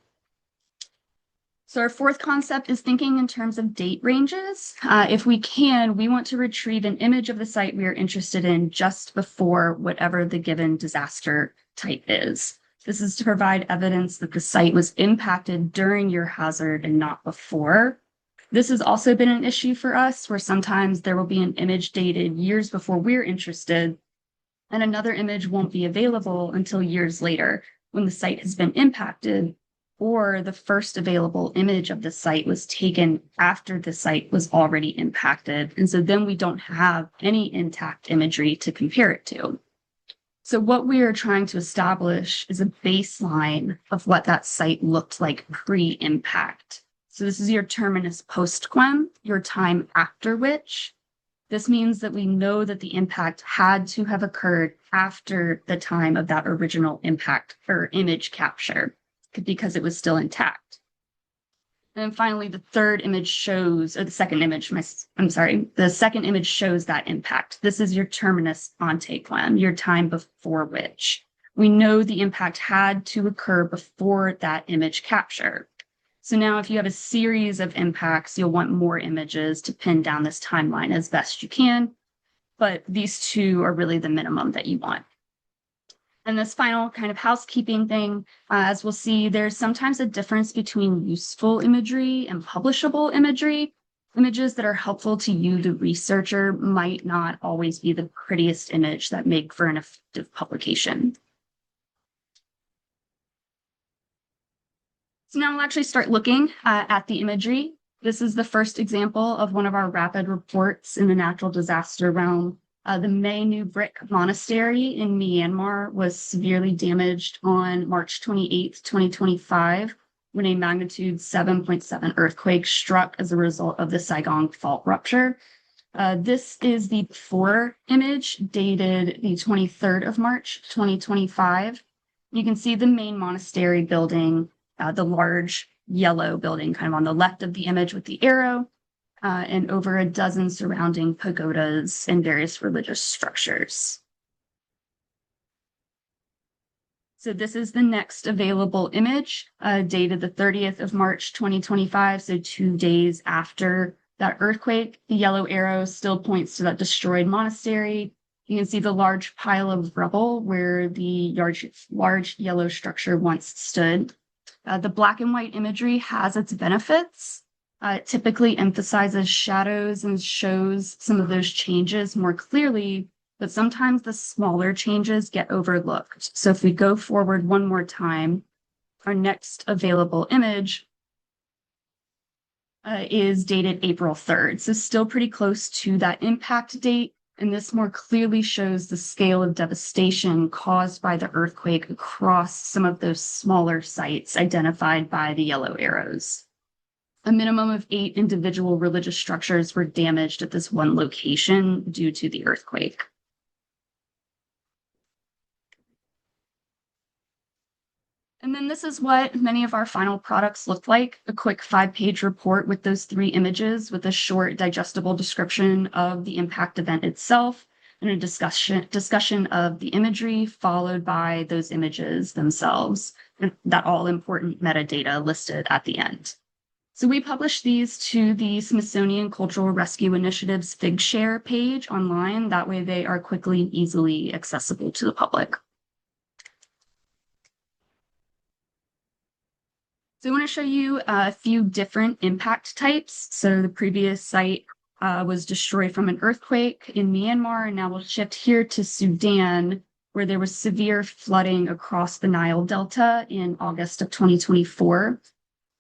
So our fourth concept is thinking in terms of date ranges. If we can, we want to retrieve an image of the site we are interested in just before whatever the given disaster type is. This is to provide evidence that the site was impacted during your hazard and not before. This has also been an issue for us, where sometimes there will be an image dated years before we're interested, and another image won't be available until years later when the site has been impacted, or the first available image of the site was taken after the site was already impacted. And so then we don't have any intact imagery to compare it to. So what we are trying to establish is a baseline of what that site looked like pre-impact. So this is your terminus post-quem, your time after which. This means that we know that the impact had to have occurred after the time of that original impact or image capture, because it was still intact. And then finally, the third image shows, or the second image, the second image shows that impact. This is your terminus ante quem, your time before which. We know the impact had to occur before that image capture. So now if you have a series of impacts, you'll want more images to pin down this timeline as best you can, but these two are really the minimum that you want. And this final kind of housekeeping thing, as we'll see, there's sometimes a difference between useful imagery and publishable imagery. Images that are helpful to you, the researcher, might not always be the prettiest image that make for an effective publication. So now we'll actually start looking at the imagery. This is the first example of one of our rapid reports in the natural disaster realm. The Mae New Brick Monastery in Myanmar was severely damaged on March 28th, 2025, when a magnitude 7.7 earthquake struck as a result of the Saigon fault rupture. This is the before image dated the 23rd of March, 2025. You can see the main monastery building, the large yellow building kind of on the left of the image with the arrow, and over a dozen surrounding pagodas and various religious structures. So this is the next available image, dated the 30th of March, 2025, so 2 days after that earthquake. The yellow arrow still points to that destroyed monastery. You can see the large pile of rubble where the large yellow structure once stood. The black and white imagery has its benefits. It typically emphasizes shadows and shows some of those changes more clearly, but sometimes the smaller changes get overlooked. So if we go forward one more time, our next available image is dated April 3rd. So still pretty close to that impact date. And this more clearly shows the scale of devastation caused by the earthquake across some of those smaller sites identified by the yellow arrows. A minimum of 8 individual religious structures were damaged at this one location due to the earthquake. And then this is what many of our final products look like, a quick 5-page report with those 3 images with a short digestible description of the impact event itself and a discussion of the imagery followed by those images themselves, and that all important metadata listed at the end. So we published these to the Smithsonian Cultural Rescue Initiative's Figshare page online. That way they are quickly and easily accessible to the public. So I want to show you a few different impact types. So the previous site was destroyed from an earthquake in Myanmar, and now we'll shift here to Sudan, where there was severe flooding across the Nile Delta in August of 2024.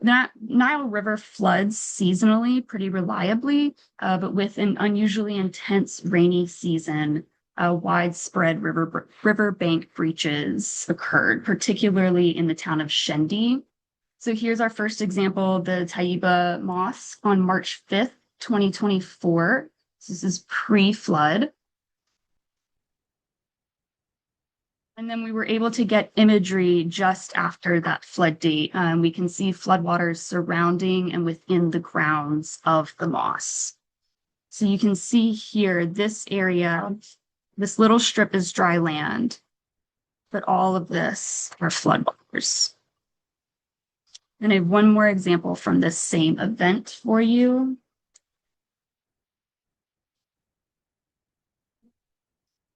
That Nile River floods seasonally pretty reliably, but with an unusually intense rainy season, widespread riverbank breaches occurred, particularly in the town of Shendi. So here's our first example, the Taiba Mosque on March 5th, 2024. So this is pre-flood. And then we were able to get imagery just after that flood date. We can see floodwaters surrounding and within the grounds of the mosque. So you can see here, this area, this little strip is dry land, but all of this are floodwaters. And I have one more example from this same event for you.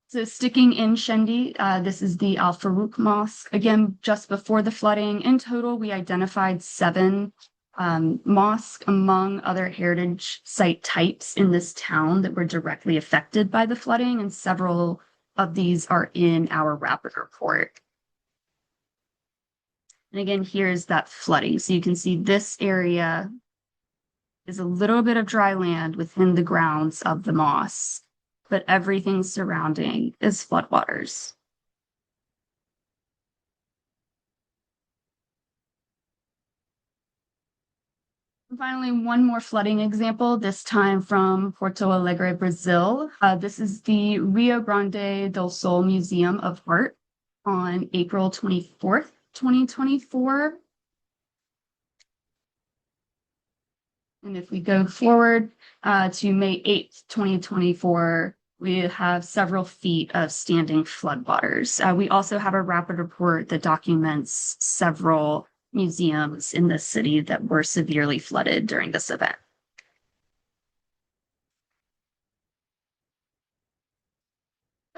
So sticking in Shendi, this is the Al Farouk Mosque. Again, just before the flooding. In total, we identified 7 mosques among other heritage site types in this town that were directly affected by the flooding, and several of these are in our rapid report. And again, here's that flooding. So you can see this area is a little bit of dry land within the grounds of the mosque, but everything surrounding is floodwaters. And finally, one more flooding example, this time from Porto Alegre, Brazil. This is the Rio Grande do Sul Museum of Art on April 24th, 2024. And if we go forward to May 8th, 2024, we have several feet of standing floodwaters. We also have a rapid report that documents several museums in the city that were severely flooded during this event.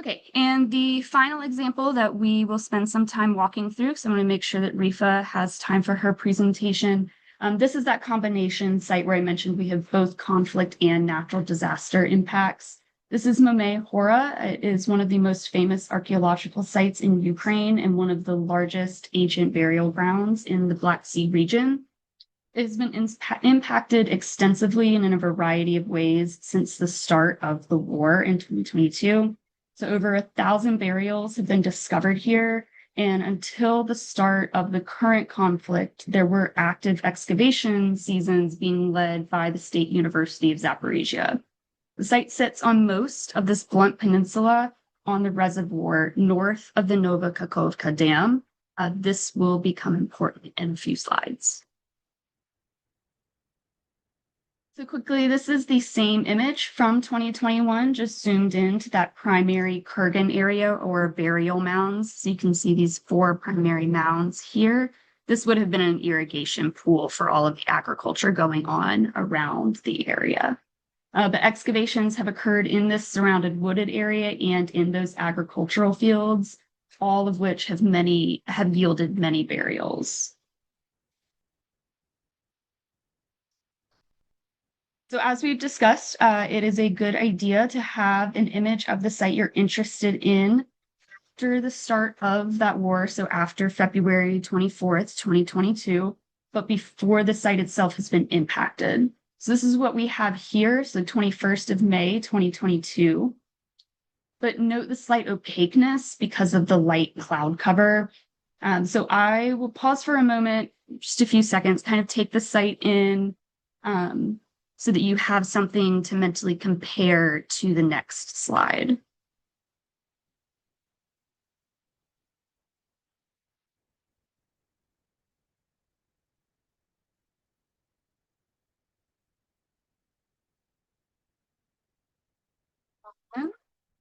Okay, and the final example that we will spend some time walking through, so I want to make sure that Rifaa has time for her presentation. This is that combination site where I mentioned we have both conflict and natural disaster impacts. This is Maher. It is one of the most famous archaeological sites in Ukraine and one of the largest ancient burial grounds in the Black Sea region. It has been impacted extensively and in a variety of ways since the start of the war in 2022. So over 1,000 burials have been discovered here. And until the start of the current conflict, there were active excavation seasons being led by the State University of Zaporizhia. The site sits on most of this blunt peninsula on the reservoir north of the Nova Kakhovka Dam. This will become important in a few slides. So quickly, this is the same image from 2021, just zoomed into that primary Kurgan area or burial mounds. So you can see these 4 primary mounds here. This would have been an irrigation pool for all of the agriculture going on around the area. But excavations have occurred in this surrounded wooded area and in those agricultural fields, all of which have yielded many burials. So as we've discussed, it is a good idea to have an image of the site you're interested in after the start of that war, so after February 24th, 2022, but before the site itself has been impacted. So this is what we have here, so 21st of May, 2022. But note the slight opaqueness because of the light cloud cover. So I will pause for a moment, just a few seconds, kind of take the site in, so that you have something to mentally compare to the next slide.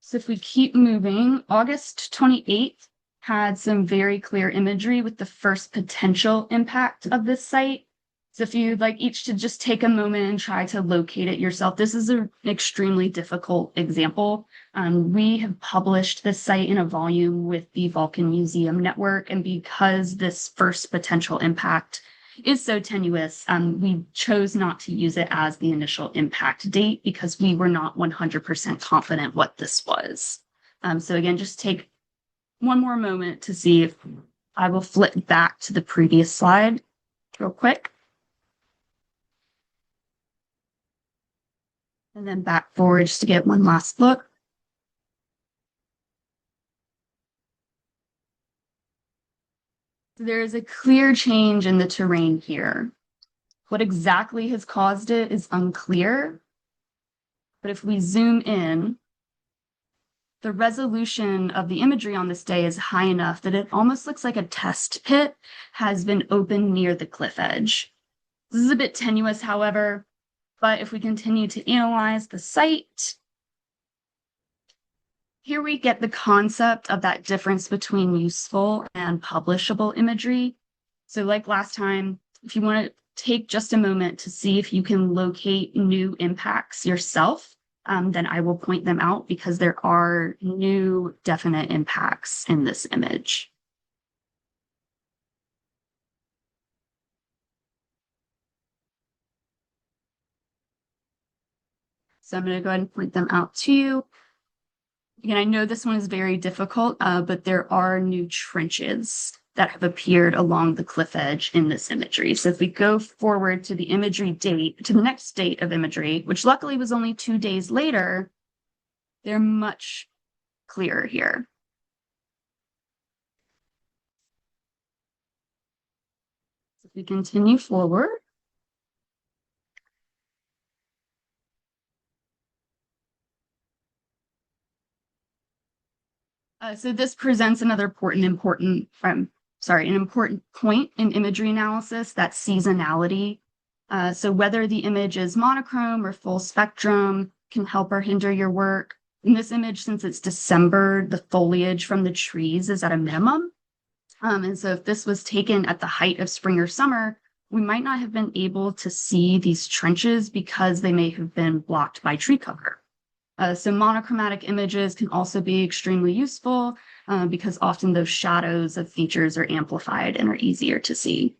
So if we keep moving, August 28th had some very clear imagery with the first potential impact of this site. So if you'd like each to just take a moment and try to locate it yourself, this is an extremely difficult example. We have published this site in a volume with the Vulcan Museum Network, and because this first potential impact is so tenuous, we chose not to use it as the initial impact date because we were not 100% confident what this was. So again, just take one more moment to see if I will flip back to the previous slide real quick. And then back forward just to get one last look. So there is a clear change in the terrain here. What exactly has caused it is unclear. But if we zoom in, the resolution of the imagery on this day is high enough that it almost looks like a test pit has been opened near the cliff edge. This is a bit tenuous, however, but if we continue to analyze the site, here we get the concept of that difference between useful and publishable imagery. So like last time, if you want to take just a moment to see if you can locate new impacts yourself, then I will point them out because there are new definite impacts in this image. So I'm going to go ahead and point them out to you. Again, I know this one is very difficult, but there are new trenches that have appeared along the cliff edge in this imagery. So if we go forward to the imagery date, to the next date of imagery, which luckily was only 2 days later, they're much clearer here. So if we continue forward, so this presents another important point in imagery analysis, that seasonality. So whether the image is monochrome or full spectrum can help or hinder your work. In this image, since it's December, the foliage from the trees is at a minimum. And so if this was taken at the height of spring or summer, we might not have been able to see these trenches because they may have been blocked by tree cover. So monochromatic images can also be extremely useful because often those shadows of features are amplified and are easier to see.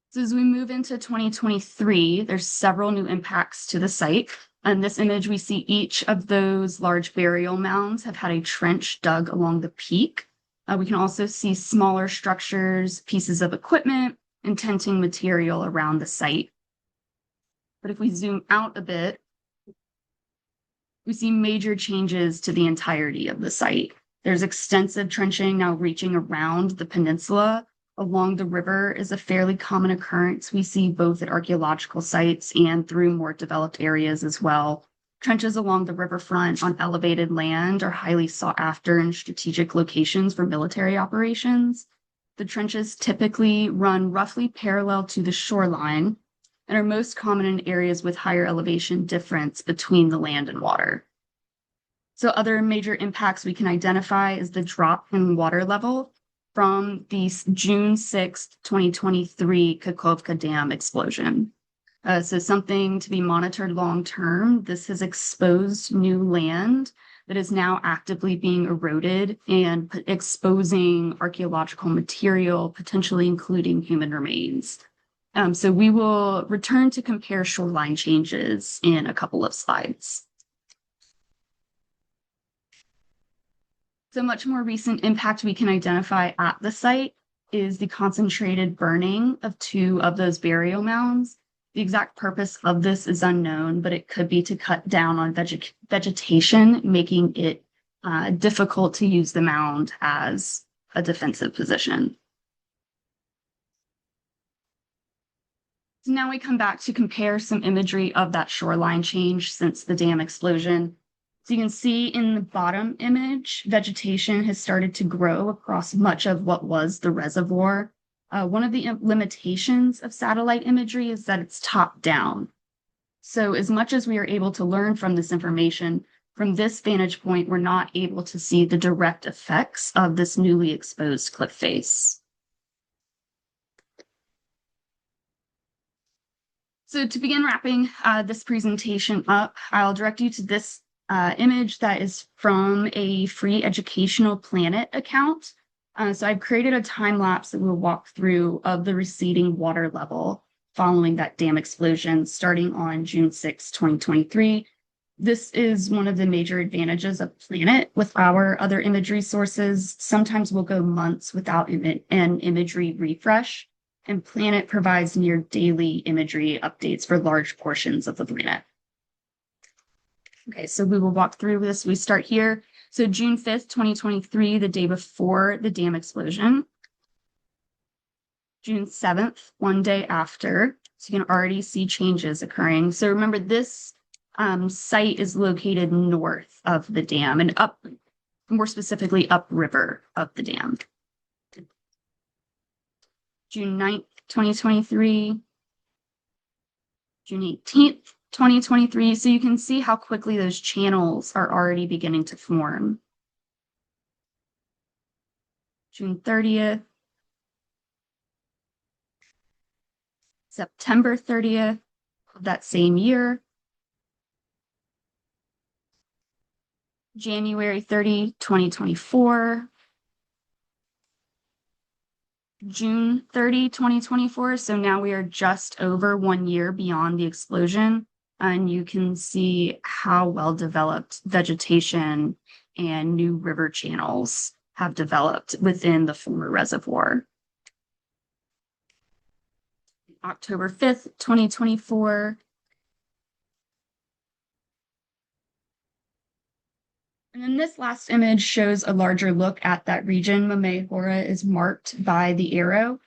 So as we move into 2023, there's several new impacts to the site. In this image, we see each of those large burial mounds have had a trench dug along the peak. We can also see smaller structures, pieces of equipment, and tenting material around the site. But if we zoom out a bit, we see major changes to the entirety of the site. There's extensive trenching now reaching around the peninsula. Along the river is a fairly common occurrence we see both at archaeological sites and through more developed areas as well. Trenches along the riverfront on elevated land are highly sought after in strategic locations for military operations. The trenches typically run roughly parallel to the shoreline and are most common in areas with higher elevation difference between the land and water. So other major impacts we can identify is the drop in water level from the June 6th, 2023 Kakhovka Dam explosion. So something to be monitored long-term. This has exposed new land that is now actively being eroded and exposing archaeological material, potentially including human remains. So we will return to compare shoreline changes in a couple of slides. So much more recent impact we can identify at the site is the concentrated burning of 2 of those burial mounds. The exact purpose of this is unknown, but it could be to cut down on vegetation, making it difficult to use the mound as a defensive position. So now we come back to compare some imagery of that shoreline change since the dam explosion. So you can see in the bottom image, vegetation has started to grow across much of what was the reservoir. One of the limitations of satellite imagery is that it's top down. So as much as we are able to learn from this information, from this vantage point, we're not able to see the direct effects of this newly exposed cliff face. So to begin wrapping this presentation up, I'll direct you to this image that is from a free educational planet account. So I've created a time lapse that we'll walk through of the receding water level following that dam explosion starting on June 6, 2023. This is one of the major advantages of Planet with our other imagery sources. Sometimes we'll go months without an imagery refresh, and Planet provides near daily imagery updates for large portions of the planet. Okay, so we will walk through this. We start here. So June 5th, 2023, the day before the dam explosion. June 7th, one day after. So you can already see changes occurring. So remember, this site is located north of the dam and up, more specifically, upriver of the dam. June 9th, 2023. June 18th, 2023. So you can see how quickly those channels are already beginning to form. June 30th. September 30th of that same year. January 30, 2024. June 30, 2024. So now we are just over 1 year beyond the explosion. And you can see how well developed vegetation and new river channels have developed within the former reservoir. October 5th, 2024. And then this last image shows a larger look at that region. Maher is marked by the arrow.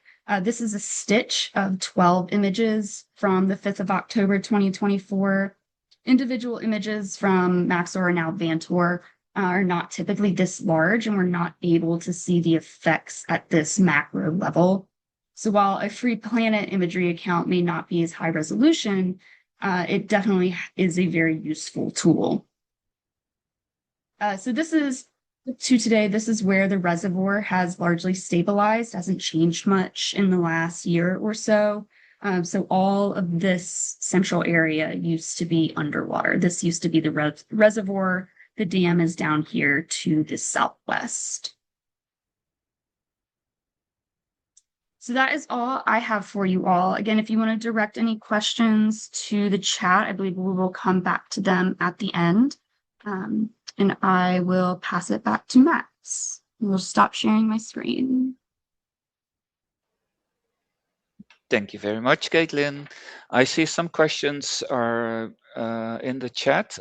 This is a stitch of 12 images from the 5th of October, 2024. Individual images from Maxor and now Vantor are not typically this large, and we're not able to see the effects at this macro level. So while a free planet imagery account may not be as high resolution, it definitely is a very useful tool. So this is to today, this is where the reservoir has largely stabilized, hasn't changed much in the last year or so. So all of this central area used to be underwater. This used to be the reservoir. The dam is down here to the southwest. So that is all I have for you all. Again, if you want to direct any questions to the chat, I believe we will come back to them at the end. And I will pass it back to Max. We'll stop sharing my screen. Thank you very much, Kaitlyn. I see some questions are in the chat.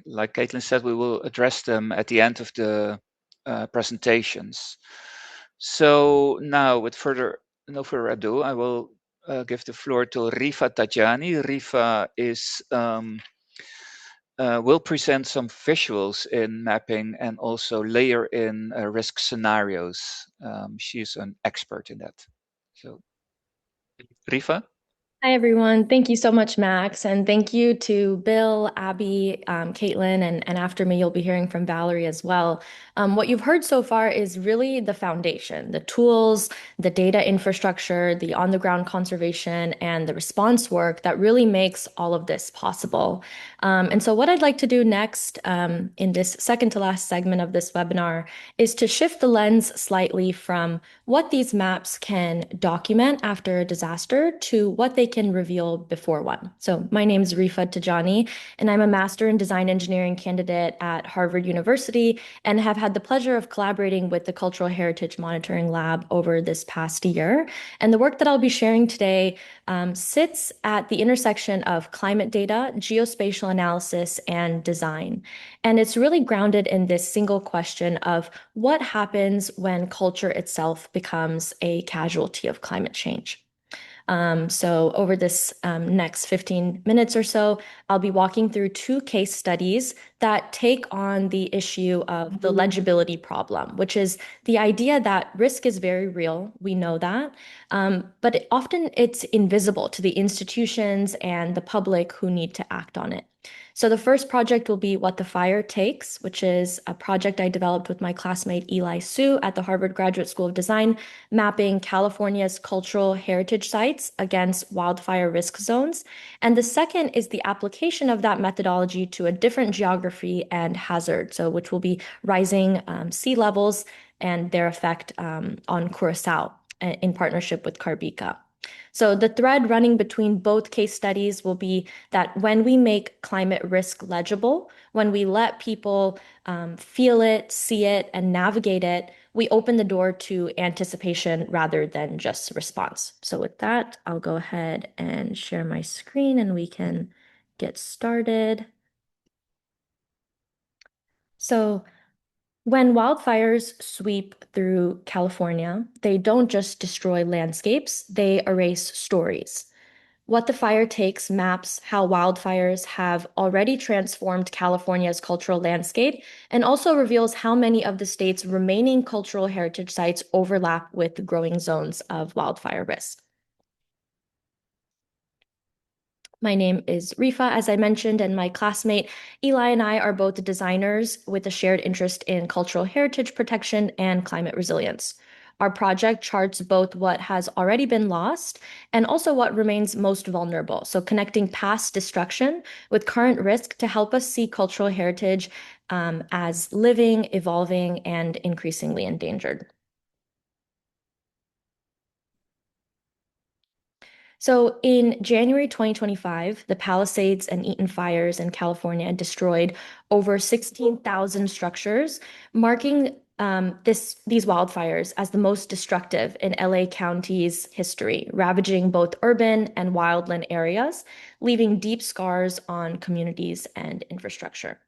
Like Kaitlyn said, we will address them at the end of the presentations. So now, with no further ado, I will give the floor to Rifaa Tajani. Rifaa is will present some visuals in mapping and also layer in risk scenarios. She's an expert in that. So, Rifaa? Hi, everyone. Thank you so much, Max. And thank you to Bill, Abby, Kaitlyn, and after me, you'll be hearing from Valerie as well. What you've heard so far is really the foundation, the tools, the data infrastructure, the on-the-ground conservation, and the response work that really makes all of this possible. And so what I'd like to do next in this second to last segment of this webinar is to shift the lens slightly from what these maps can document after a disaster to what they can reveal before one. So my name is Rifaa Tajani, and I'm a Master in Design Engineering candidate at Harvard University and have had the pleasure of collaborating with the Cultural Heritage Monitoring Lab over this past year. And the work that I'll be sharing today sits at the intersection of climate data, geospatial analysis, and design. And it's really grounded in this single question of what happens when culture itself becomes a casualty of climate change. So over this next 15 minutes or so, I'll be walking through two case studies that take on the issue of the legibility problem, which is the idea that risk is very real. We know that, but often it's invisible to the institutions and the public who need to act on it. So the first project will be What the Fire Takes, which is a project I developed with my classmate Eli Su at the Harvard Graduate School of Design, mapping California's cultural heritage sites against wildfire risk zones. And the second is the application of that methodology to a different geography and hazard, so which will be rising sea levels and their effect on Curacao in partnership with CARBICA. So the thread running between both case studies will be that when we make climate risk legible, when we let people feel it, see it, and navigate it, we open the door to anticipation rather than just response. So with that, I'll go ahead and share my screen and we can get started. So When wildfires sweep through California, they don't just destroy landscapes, they erase stories. What the Fire Takes maps how wildfires have already transformed California's cultural landscape and also reveals how many of the state's remaining cultural heritage sites overlap with growing zones of wildfire risk. My name is Rifaa, as I mentioned, and my classmate Eli and I are both designers with a shared interest in cultural heritage protection and climate resilience. Our project charts both what has already been lost and also what remains most vulnerable, so connecting past destruction with current risk to help us see cultural heritage as living, evolving, and increasingly endangered. So in January 2025, the Palisades and Eaton fires in California destroyed over 16,000 structures, marking these wildfires as the most destructive in LA County's history, ravaging both urban and wildland areas, leaving deep scars on communities and infrastructure.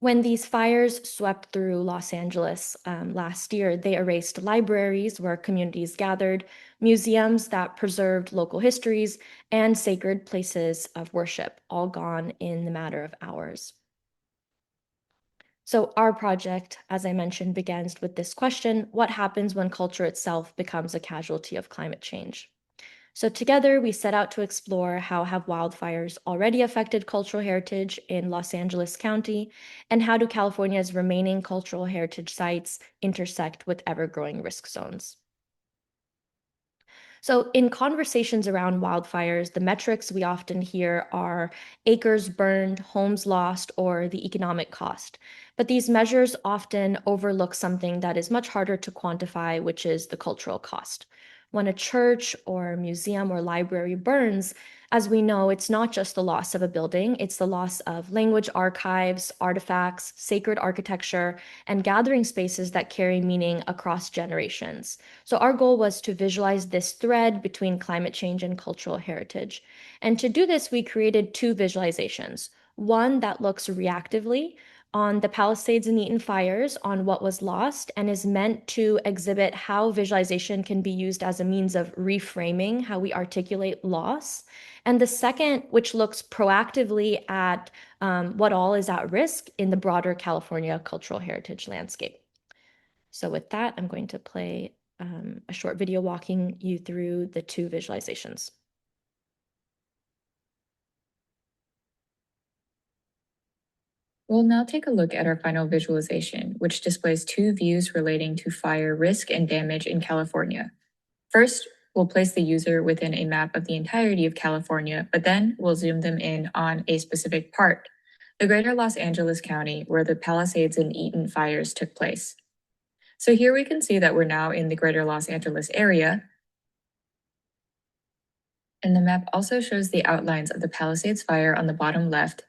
When these fires swept through Los Angeles last year, they erased libraries where communities gathered, museums that preserved local histories, and sacred places of worship, all gone in the matter of hours. So our project, as I mentioned, begins with this question: what happens when culture itself becomes a casualty of climate change? So together, we set out to explore how have wildfires already affected cultural heritage in Los Angeles County, and how do California's remaining cultural heritage sites intersect with ever-growing risk zones. So in conversations around wildfires, the metrics we often hear are acres burned, homes lost, or the economic cost. But these measures often overlook something that is much harder to quantify, which is the cultural cost. When a church or museum or library burns, as we know, it's not just the loss of a building, it's the loss of language archives, artifacts, sacred architecture, and gathering spaces that carry meaning across generations. So our goal was to visualize this thread between climate change and cultural heritage. And to do this, we created two visualizations. One that looks reactively on the Palisades and Eaton fires, on what was lost, and is meant to exhibit how visualization can be used as a means of reframing how we articulate loss. And the second, which looks proactively at what all is at risk in the broader California cultural heritage landscape. So with that, I'm going to play a short video walking you through the two visualizations. We'll now take a look at our final visualization, which displays two views relating to fire risk and damage in California. First, we'll place the user within a map of the entirety of California, but then we'll zoom them in on a specific part, the greater Los Angeles County, where the Palisades and Eaton fires took place. So here we can see that we're now in the greater Los Angeles area, and the map also shows the outlines of the Palisades fire on the bottom left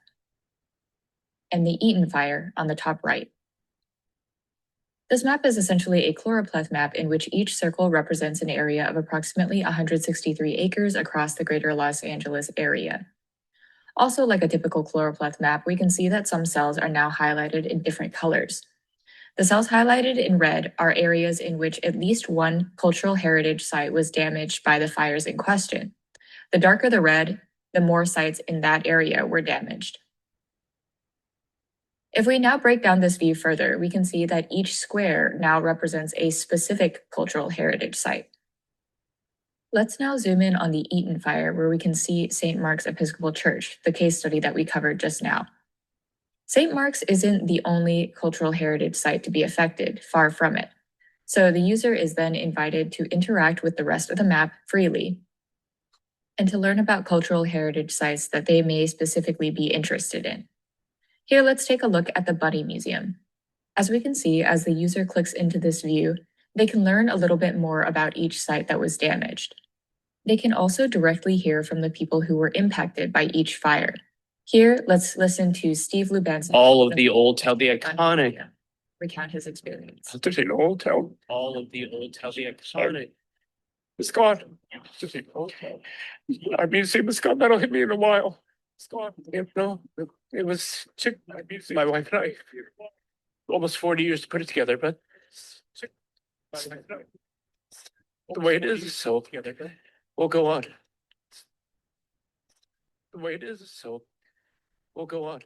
and the Eaton fire on the top right. This map is essentially a chloropleth map in which each circle represents an area of approximately 163 acres across the greater Los Angeles area. Also, like a typical chloropleth map, we can see that some cells are now highlighted in different colors. The cells highlighted in red are areas in which at least one cultural heritage site was damaged by the fires in question. The darker the red, the more sites in that area were damaged. If we now break down this view further, we can see that each square now represents a specific cultural heritage site. Let's now zoom in on the Eaton fire, where we can see St. Mark's Episcopal Church, the case study that we covered just now. St. Mark's isn't the only cultural heritage site to be affected, far from it. So the user is then invited to interact with the rest of the map freely and to learn about cultural heritage sites that they may specifically be interested in. Here, let's take a look at the Bunny Museum. As we can see, as the user clicks into this view, they can learn a little bit more about each site that was damaged. They can also directly hear from the people who were impacted by each fire. Here, let's listen to Steve Lubanski. All of the old tell the iconic. Recount his experience. Just an old tell. All of the old tell the iconic. It's gone. Just an old tell. I mean, see, it's gone. That'll hit me in a while. No, it was took my wife and I almost 40 years to put it together, but the way it is, so we'll go on. The way it is, so we'll go on.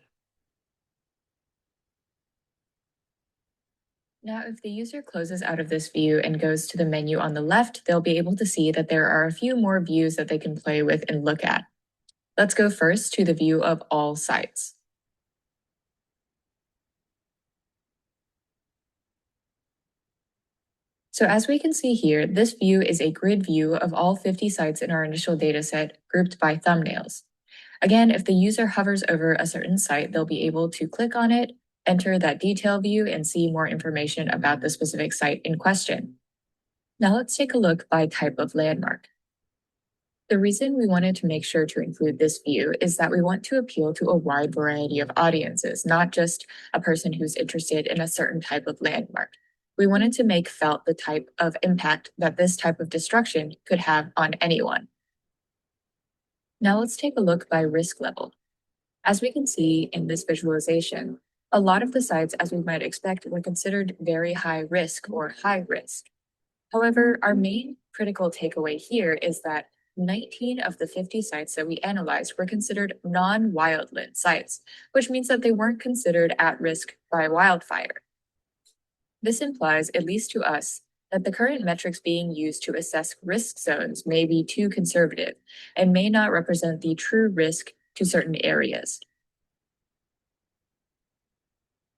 Now, if the user closes out of this view and goes to the menu on the left, they'll be able to see that there are a few more views that they can play with and look at. Let's go first to the view of all sites. So as we can see here, this view is a grid view of all 50 sites in our initial dataset grouped by thumbnails. Again, if the user hovers over a certain site, they'll be able to click on it, enter that detail view, and see more information about the specific site in question. Now let's take a look by type of landmark. The reason we wanted to make sure to include this view is that we want to appeal to a wide variety of audiences, not just a person who's interested in a certain type of landmark. We wanted to make felt the type of impact that this type of destruction could have on anyone. Now let's take a look by risk level. As we can see in this visualization, a lot of the sites, as we might expect, were considered very high risk or high risk. However, our main critical takeaway here is that 19 of the 50 sites that we analyzed were considered non-wildland sites, which means that they weren't considered at risk by wildfire. This implies, at least to us, that the current metrics being used to assess risk zones may be too conservative and may not represent the true risk to certain areas.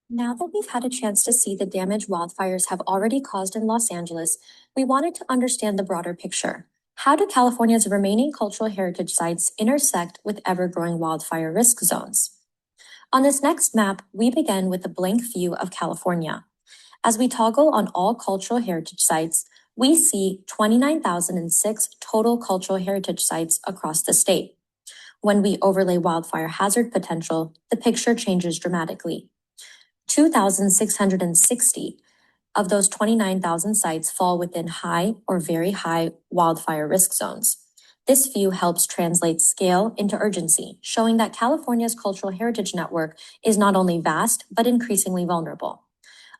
Now that we've had a chance to see the damage wildfires have already caused in Los Angeles, we wanted to understand the broader picture. How do California's remaining cultural heritage sites intersect with ever-growing wildfire risk zones? On this next map, we begin with a blank view of California. As we toggle on all cultural heritage sites, we see 29,006 total cultural heritage sites across the state. When we overlay wildfire hazard potential, the picture changes dramatically. 2,660 of those 29,000 sites fall within high or very high wildfire risk zones. This view helps translate scale into urgency, showing that California's cultural heritage network is not only vast, but increasingly vulnerable.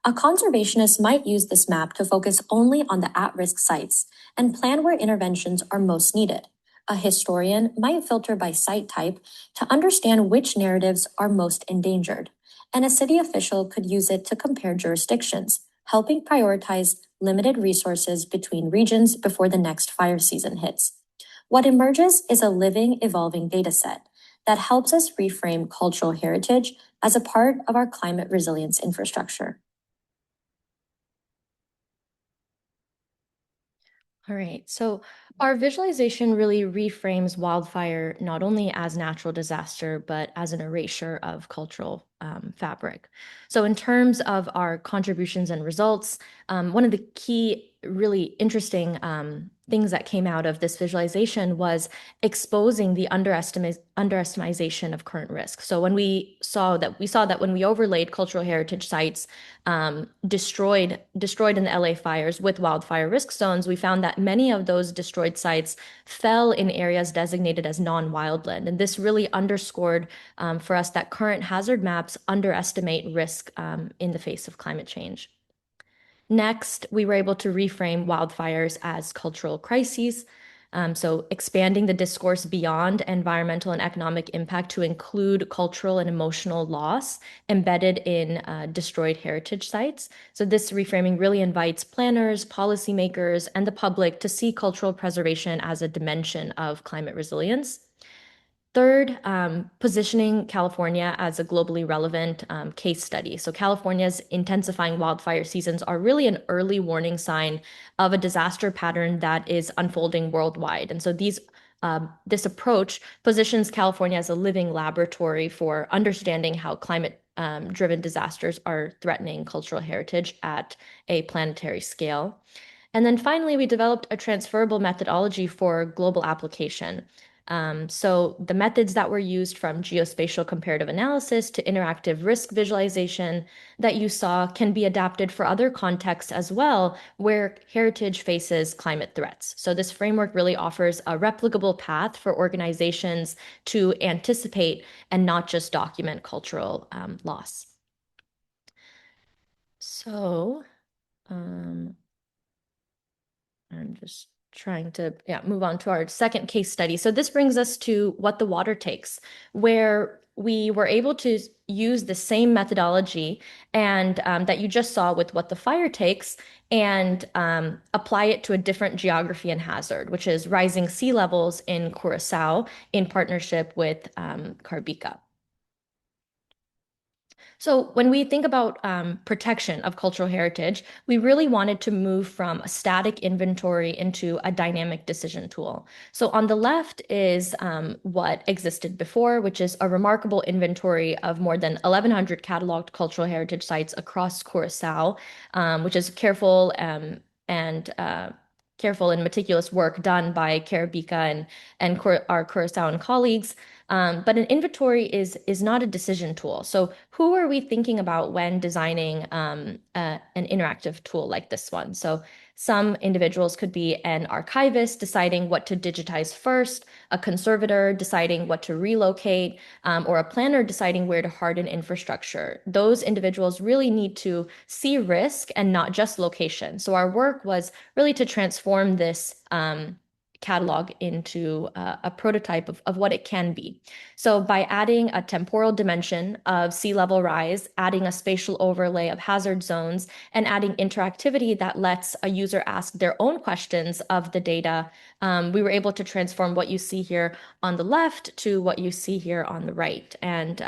A conservationist might use this map to focus only on the at-risk sites and plan where interventions are most needed. A historian might filter by site type to understand which narratives are most endangered. And a city official could use it to compare jurisdictions, helping prioritize limited resources between regions before the next fire season hits. What emerges is a living, evolving dataset that helps us reframe cultural heritage as a part of our climate resilience infrastructure. All right, so our visualization really reframes wildfire not only as natural disaster, but as an erasure of cultural fabric. So in terms of our contributions and results, one of the key really interesting things that came out of this visualization was exposing the underestimation of current risk. So when we saw that when we overlaid cultural heritage sites destroyed in the LA fires with wildfire risk zones, we found that many of those destroyed sites fell in areas designated as non-wildland. And this really underscored for us that current hazard maps underestimate risk in the face of climate change. Next, we were able to reframe wildfires as cultural crises. So expanding the discourse beyond environmental and economic impact to include cultural and emotional loss embedded in destroyed heritage sites. So this reframing really invites planners, policymakers, and the public to see cultural preservation as a dimension of climate resilience. Third, positioning California as a globally relevant case study. So California's intensifying wildfire seasons are really an early warning sign of a disaster pattern that is unfolding worldwide. And so this approach positions California as a living laboratory for understanding how climate-driven disasters are threatening cultural heritage at a planetary scale. And then finally, we developed a transferable methodology for global application. So the methods that were used, from geospatial comparative analysis to interactive risk visualization that you saw, can be adapted for other contexts as well, where heritage faces climate threats. So this framework really offers a replicable path for organizations to anticipate and not just document cultural loss. So I'm just trying to move on to our second case study. So this brings us to What the Water Takes, where we were able to use the same methodology and that you just saw with What the Fire Takes, and apply it to a different geography and hazard, which is rising sea levels in Curacao in partnership with CARBICA. So when we think about protection of cultural heritage, we really wanted to move from a static inventory into a dynamic decision tool. So on the left is what existed before, which is a remarkable inventory of more than 1,100 cataloged cultural heritage sites across Curacao, which is careful and meticulous work done by CARBICA and our Curaçaoan colleagues. But an inventory is not a decision tool. So who are we thinking about when designing an interactive tool like this one? So some individuals could be an archivist deciding what to digitize first, a conservator deciding what to relocate, or a planner deciding where to harden infrastructure. Those individuals really need to see risk and not just location. So our work was really to transform this catalog into a prototype of what it can be. So by adding a temporal dimension of sea level rise, adding a spatial overlay of hazard zones, and adding interactivity that lets a user ask their own questions of the data, we were able to transform what you see here on the left to what you see here on the right. And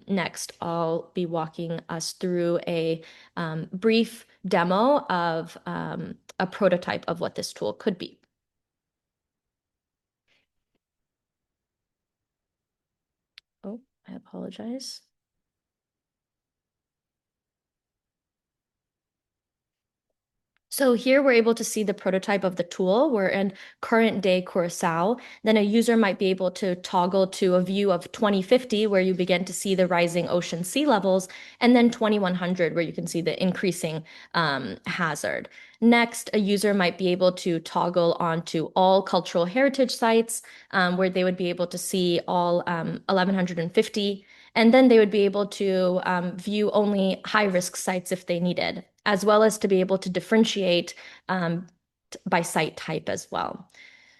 next, I'll be walking us through a brief demo of a prototype of what this tool could be. Oh, I apologize. So here we're able to see the prototype of the tool. We're in current day Curacao. Then a user might be able to toggle to a view of 2050, where you begin to see the rising ocean sea levels, and then 2100, where you can see the increasing hazard. Next, a user might be able to toggle onto all cultural heritage sites, where they would be able to see all 1150. And then they would be able to view only high-risk sites if they needed, as well as to be able to differentiate by site type as well.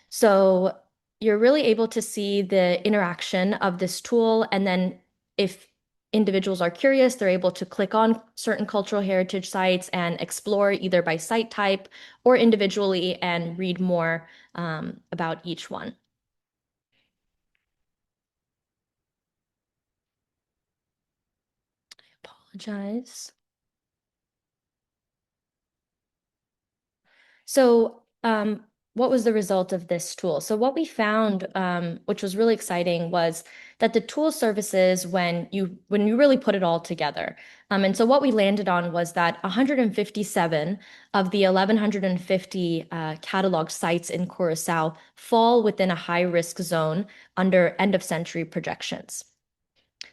So you're really able to see the interaction of this tool. And then if individuals are curious, they're able to click on certain cultural heritage sites and explore either by site type or individually and read more about each one. Apologize. So what was the result of this tool? So what we found, which was really exciting, was that the tool services when you really put it all together. And so what we landed on was that 157 of the 1,150 catalog sites in Curacao fall within a high-risk zone under end-of-century projections.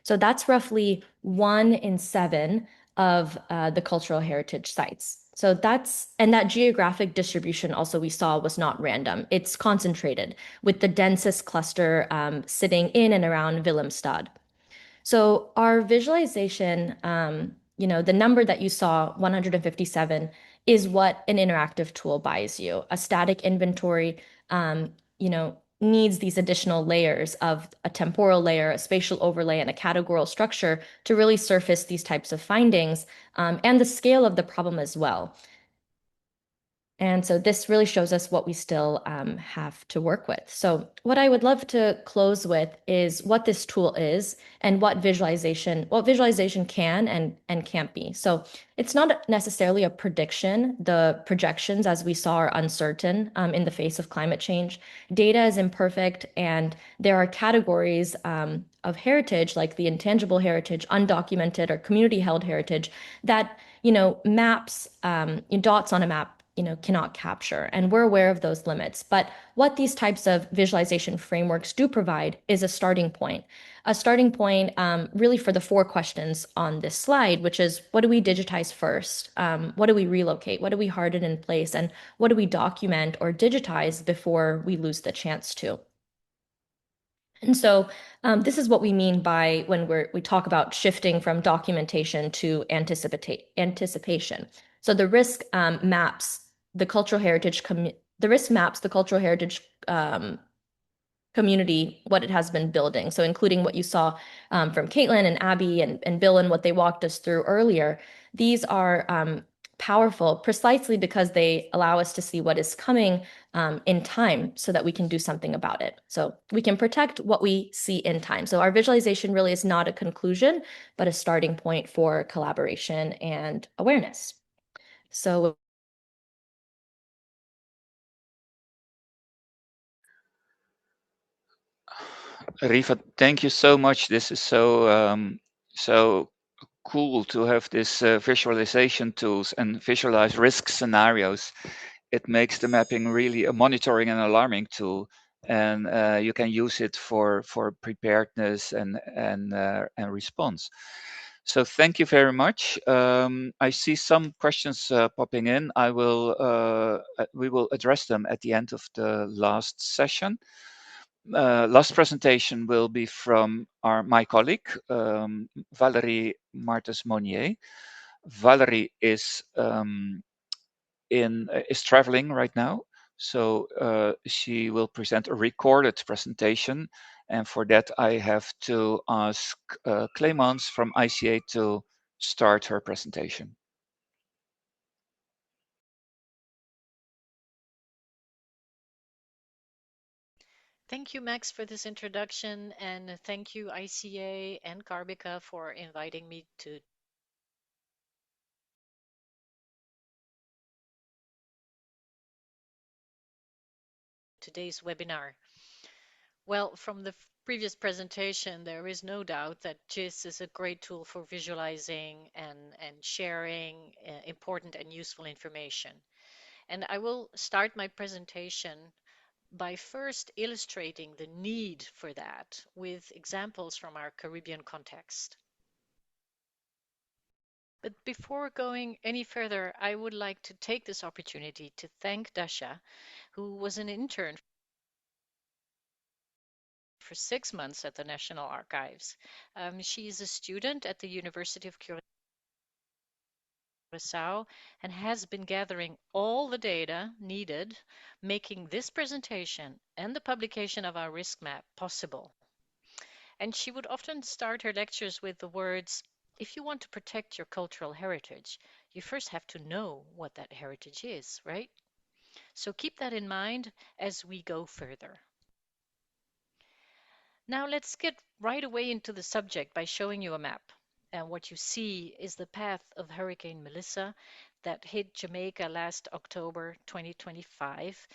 So that's roughly 1 in 7 of the cultural heritage sites. So that geographic distribution also we saw was not random. It's concentrated, with the densest cluster sitting in and around Willemstad. So our visualization, the number that you saw, 157, is what an interactive tool buys you. A static inventory, needs these additional layers of a temporal layer, a spatial overlay, and a categorical structure to really surface these types of findings and the scale of the problem as well. And so this really shows us what we still have to work with. So what I would love to close with is what this tool is and what visualization can and can't be. So it's not necessarily a prediction. The projections, as we saw, are uncertain in the face of climate change. Data is imperfect, and there are categories of heritage, like the intangible heritage, undocumented, or community-held heritage, that maps, dots on a map cannot capture. And we're aware of those limits. But what these types of visualization frameworks do provide is a starting point. A starting point really for the 4 questions on this slide, which is what do we digitize first? What do we relocate? What do we harden in place? And what do we document or digitize before we lose the chance to? And so this is what we mean by when we talk about shifting from documentation to anticipation. So the risk maps the cultural heritage community, what it has been building. So including what you saw from Kaitlyn and Abby and Bill and what they walked us through earlier. These are powerful precisely because they allow us to see what is coming in time so that we can do something about it. So we can protect what we see in time. So our visualization really is not a conclusion, but a starting point for collaboration and awareness. So Rifaa, thank you so much. This is so cool to have this visualization tools and visualize risk scenarios. It makes the mapping really a monitoring and alarming tool, and you can use it for preparedness and response. So thank you very much. I see some questions popping in. We will address them at the end of the last session. Last presentation will be from my colleague, Valerie Martens-Monier. Valerie is traveling right now, so she will present a recorded presentation, and for that I have to ask Clemence from ICA to start her presentation. Thank you, Max, for this introduction, and thank you, ICA and CARBICA, for inviting me to today's webinar. Well, from the previous presentation, there is no doubt that GIS is a great tool for visualizing and sharing important and useful information. And I will start my presentation by first illustrating the need for that with examples from our Caribbean context. But before going any further, I would like to take this opportunity to thank Dasha, who was an intern for 6 months at the National Archives. She is a student at the University of Curaçao and has been gathering all the data needed, making this presentation and the publication of our risk map possible. And she would often start her lectures with the words, if you want to protect your cultural heritage, you first have to know what that heritage is, right? So keep that in mind as we go further. Now let's get right away into the subject by showing you a map. And what you see is the path of Hurricane Melissa that hit Jamaica last October 2025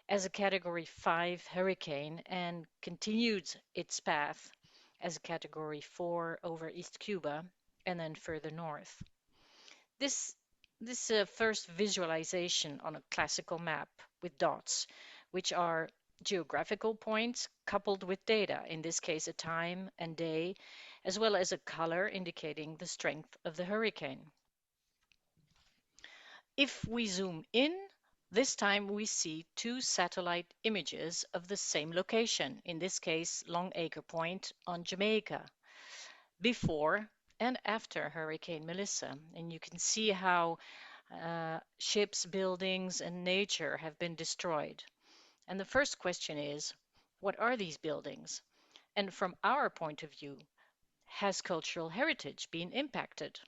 as a Category 5 hurricane and continued its path as a Category 4 over East Cuba and then further north. This is a first visualization on a classical map with dots, which are geographical points coupled with data, in this case a time and day, as well as a color indicating the strength of the hurricane. If we zoom in, this time we see 2 satellite images of the same location, in this case Longacre Point on Jamaica, before and after Hurricane Melissa. And you can see how ships, buildings, and nature have been destroyed. And the first question is, what are these buildings? And from our point of view, has cultural heritage been impacted?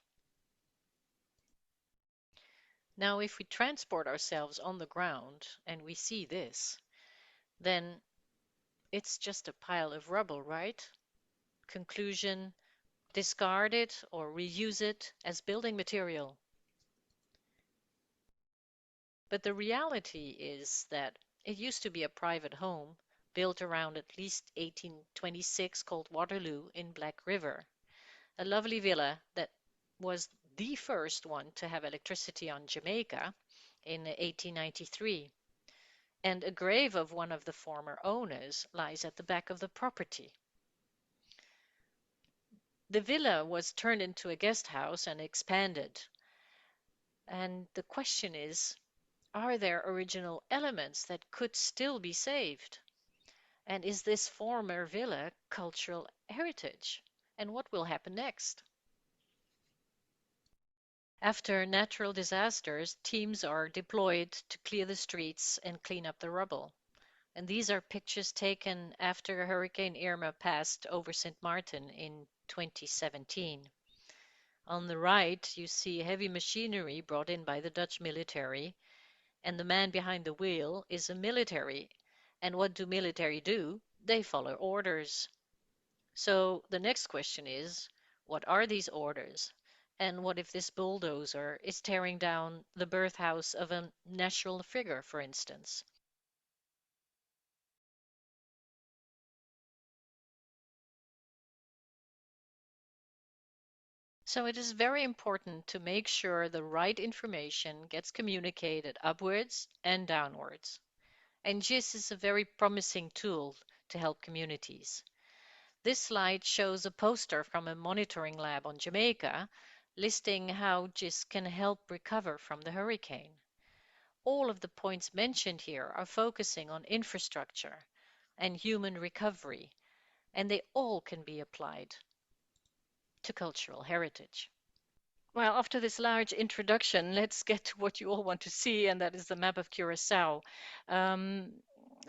Now, if we transport ourselves on the ground and we see this, then it's just a pile of rubble, right? Conclusion, discard it or reuse it as building material. But the reality is that it used to be a private home built around at least 1826 called Waterloo in Black River, a lovely villa that was the first one to have electricity on Jamaica in 1893, and a grave of one of the former owners lies at the back of the property. The villa was turned into a guest house and expanded. And the question is, are there original elements that could still be saved? And is this former villa cultural heritage? And what will happen next? After natural disasters, teams are deployed to clear the streets and clean up the rubble. And these are pictures taken after Hurricane Irma passed over St. Martin in 2017. On the right, you see heavy machinery brought in by the Dutch military, and the man behind the wheel is a military. And what do military do? They follow orders. So the next question is, what are these orders? And what if this bulldozer is tearing down the birthhouse of a national figure, for instance? So it is very important to make sure the right information gets communicated upwards and downwards. And GIS is a very promising tool to help communities. This slide shows a poster from a monitoring lab on Jamaica listing how GIS can help recover from the hurricane. All of the points mentioned here are focusing on infrastructure and human recovery, and they all can be applied to cultural heritage. Well, after this large introduction, let's get to what you all want to see, and that is the map of Curaçao.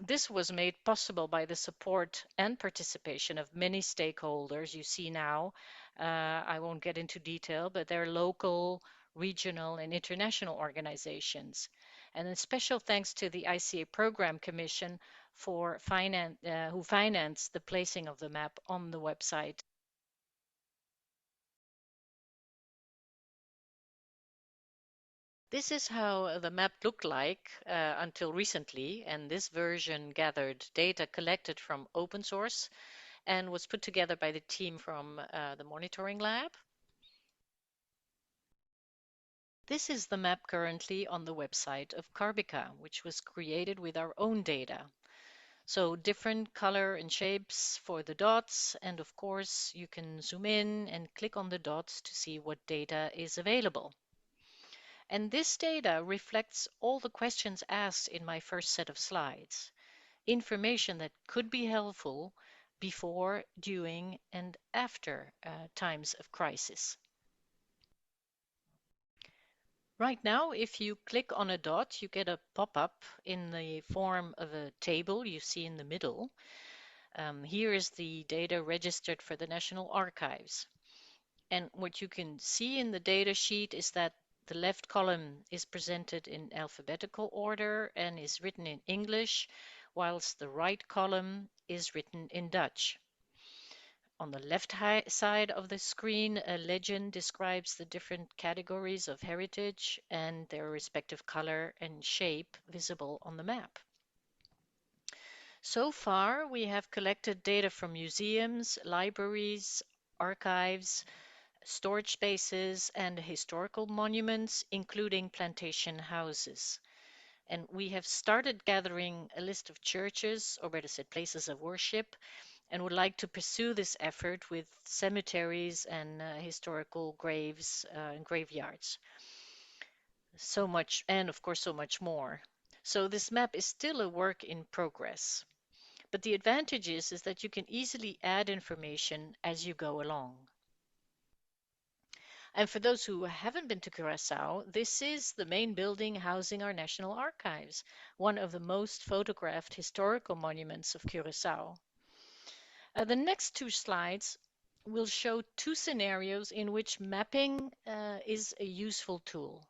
This was made possible by the support and participation of many stakeholders you see now. I won't get into detail, but they're local, regional, and international organizations. And a special thanks to the ICA Programme Commission for who financed the placing of the map on the website. This is how the map looked like until recently, and this version gathered data collected from open source and was put together by the team from the monitoring lab. This is the map currently on the website of CARBICA, which was created with our own data. So different color and shapes for the dots, and of course you can zoom in and click on the dots to see what data is available. And this data reflects all the questions asked in my first set of slides. Information that could be helpful before, during, and after times of crisis. Right now, if you click on a dot, you get a pop-up in the form of a table you see in the middle. Here is the data registered for the National Archives. And what you can see in the data sheet is that the left column is presented in alphabetical order and is written in English, whilst the right column is written in Dutch. On the left side of the screen, a legend describes the different categories of heritage and their respective color and shape visible on the map. So far, we have collected data from museums, libraries, archives, storage spaces, and historical monuments, including plantation houses. And we have started gathering a list of churches, or better said, places of worship, and would like to pursue this effort with cemeteries and historical graves and graveyards. So much, and of course, so much more. So this map is still a work in progress. But the advantage is that you can easily add information as you go along. And for those who haven't been to Curaçao, this is the main building housing our National Archives, one of the most photographed historical monuments of Curaçao. The next two slides will show two scenarios in which mapping is a useful tool.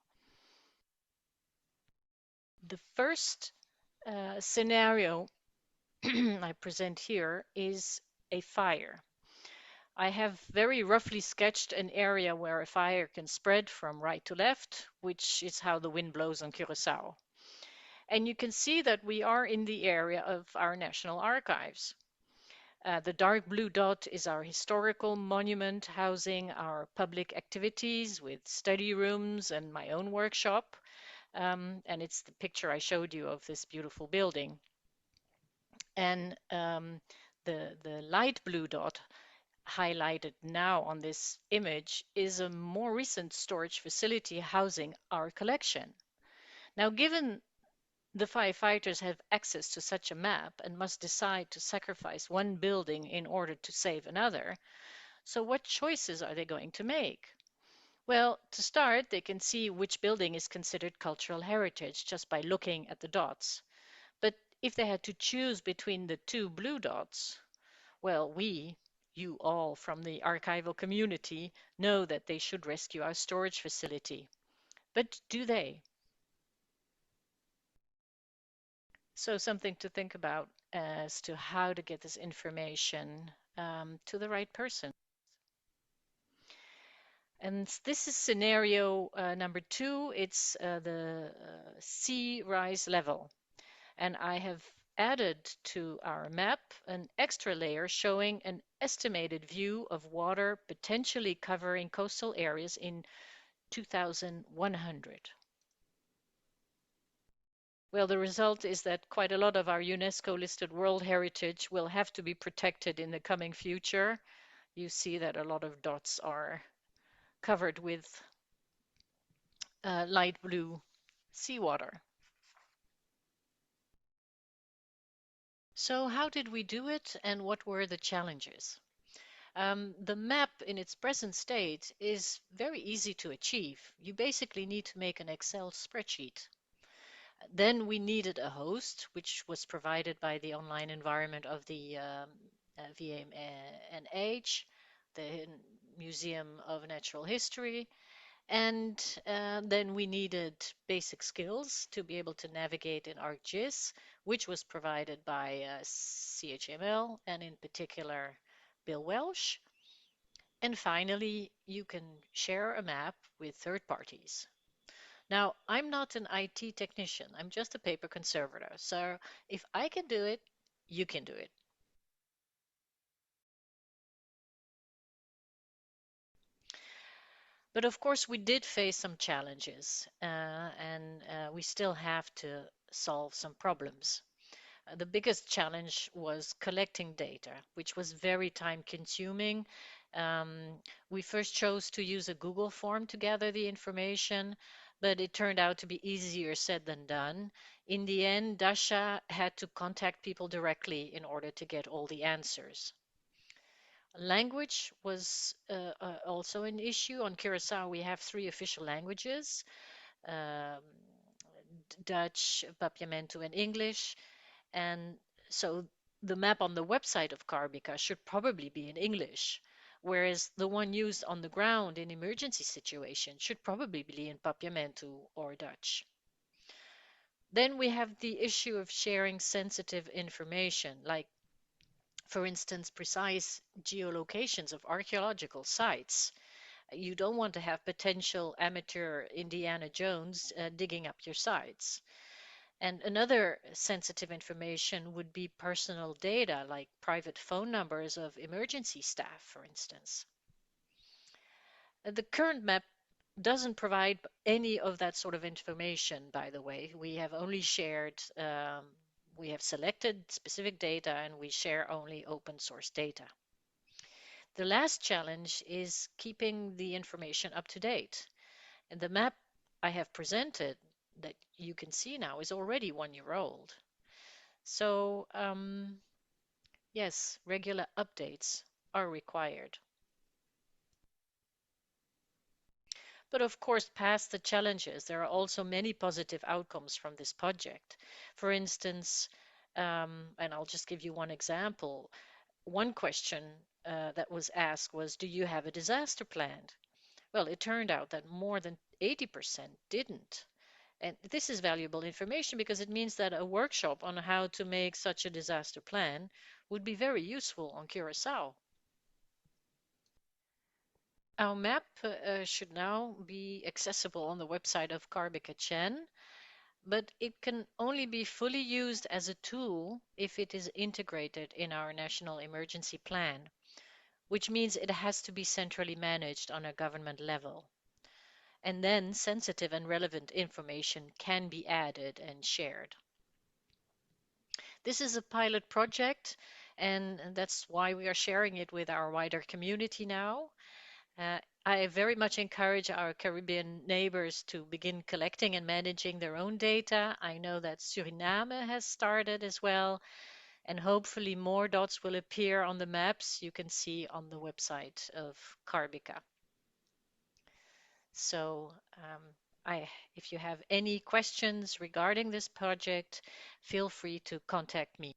The first scenario I present here is a fire. I have very roughly sketched an area where a fire can spread from right to left, which is how the wind blows on Curaçao. And you can see that we are in the area of our National Archives. The dark blue dot is our historical monument housing our public activities with study rooms and my own workshop. And it's the picture I showed you of this beautiful building. And the light blue dot highlighted now on this image is a more recent storage facility housing our collection. Now, given the firefighters have access to such a map and must decide to sacrifice one building in order to save another, so what choices are they going to make? Well, to start, they can see which building is considered cultural heritage just by looking at the dots. But if they had to choose between the two blue dots, well, you all from the archival community, know that they should rescue our storage facility. But do they? So something to think about as to how to get this information to the right person. And this is scenario number 2. It's the sea rise level. And I have added to our map an extra layer showing an estimated view of water potentially covering coastal areas in 2100. Well, the result is that quite a lot of our UNESCO listed World Heritage will have to be protected in the coming future. You see that a lot of dots are covered with light blue seawater. So how did we do it and what were the challenges? The map in its present state is very easy to achieve. You basically need to make an Excel spreadsheet. Then we needed a host, which was provided by the online environment of the VMNH, the Museum of Natural History, and then we needed basic skills to be able to navigate in ArcGIS, which was provided by CHML and in particular Bill Welsh. And finally, you can share a map with third parties. Now, I'm not an IT technician. I'm just a paper conservator. So if I can do it, you can do it. But of course, we did face some challenges, and we still have to solve some problems. The biggest challenge was collecting data, which was very time consuming. We first chose to use a Google form to gather the information, but it turned out to be easier said than done. In the end, Dasha had to contact people directly in order to get all the answers. Language was also an issue. On Curacao, we have 3 official languages, um, Dutch, Papiamento, and English. And so the map on the website of CARBICA should probably be in English, whereas the one used on the ground in emergency situations should probably be in Papiamento or Dutch. Then we have the issue of sharing sensitive information, like, for instance, precise geolocations of archaeological sites. You don't want to have potential amateur Indiana Jones digging up your sites. And another sensitive information would be personal data, like private phone numbers of emergency staff, for instance. The current map doesn't provide any of that sort of information, by the way. We have only shared, we have selected specific data and we share only open source data. The last challenge is keeping the information up to date. And the map I have presented that you can see now is already 1 year old. So yes, regular updates are required. But of course, past the challenges, there are also many positive outcomes from this project. For instance, and I'll just give you one example. One question that was asked was, do you have a disaster plan? Well, it turned out that more than 80% didn't. And this is valuable information because it means that a workshop on how to make such a disaster plan would be very useful on Curacao. Our map should now be accessible on the website of CARBICA Chen, but it can only be fully used as a tool if it is integrated in our national emergency plan, which means it has to be centrally managed on a government level. and then sensitive and relevant information can be added and shared. This is a pilot project, and that's why we are sharing it with our wider community now. I very much encourage our Caribbean neighbors to begin collecting and managing their own data. I know that Suriname has started as well, and hopefully more dots will appear on the maps you can see on the website of CARBICA. So if you have any questions regarding this project, feel free to contact me.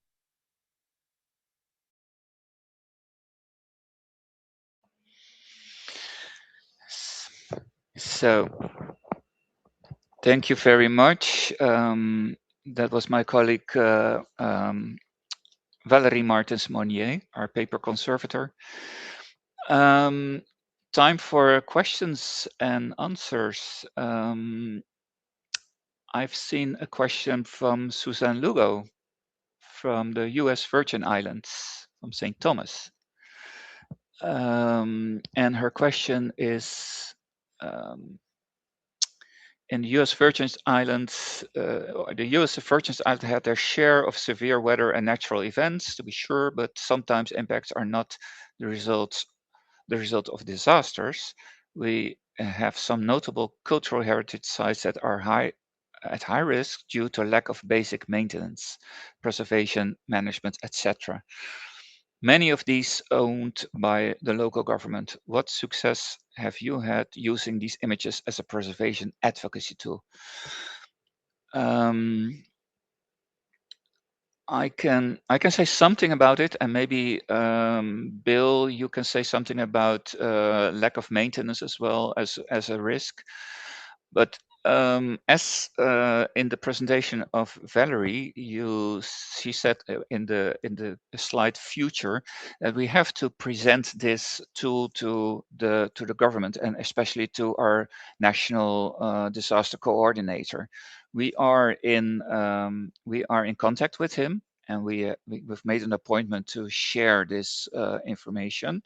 So, thank you very much. That was my colleague Valerie Martens-Monier, our paper conservator. Time for questions and answers. I've seen a question from Suzanne Lugo from the US Virgin Islands, from St. Thomas. And her question is, in the US Virgin Islands, the US Virgin Islands had their share of severe weather and natural events, to be sure, but sometimes impacts are not the result of disasters. We have some notable cultural heritage sites that are at high risk due to lack of basic maintenance, preservation, management, etc. Many of these owned by the local government. What success have you had using these images as a preservation advocacy tool? I can say something about it, and maybe Bill, you can say something about lack of maintenance as well as a risk. But as in the presentation of Valerie, she said in the slide future that we have to present this tool to the government, and especially to our national disaster coordinator. We are in contact with him, and we've made an appointment to share this information.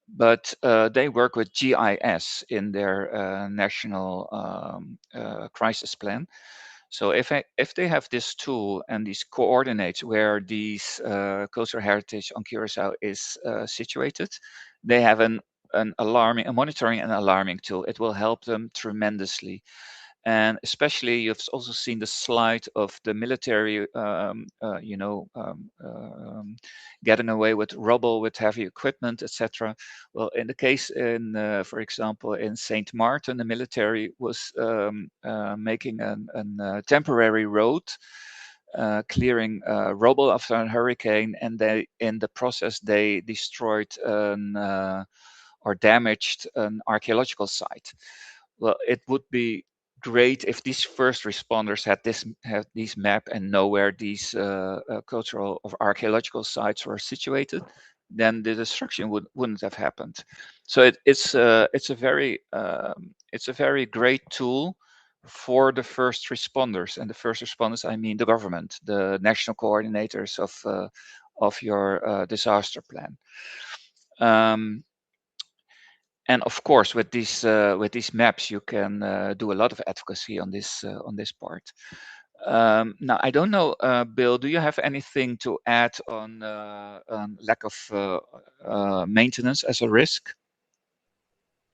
But they work with GIS in their national crisis plan. So if they have this tool and these coordinates where these cultural heritage on Curacao is situated, they have a monitoring and alarming tool. It will help them tremendously. And especially, you've also seen the slide of the military, getting away with rubble, with heavy equipment, etc. Well, in the case for example, in Saint Martin, the military was making a temporary road, clearing rubble after a hurricane, and in the process they destroyed or damaged an archaeological site. Well, it would be great if these first responders had these map and know where these cultural or archaeological sites were situated. Then the destruction wouldn't have happened. So it's a very great tool for the first responders, and the first responders, I mean the government, the national coordinators of your disaster plan. And of course, with these maps, you can do a lot of advocacy on this part. Now, I don't know, Bill, do you have anything to add on lack of maintenance as a risk?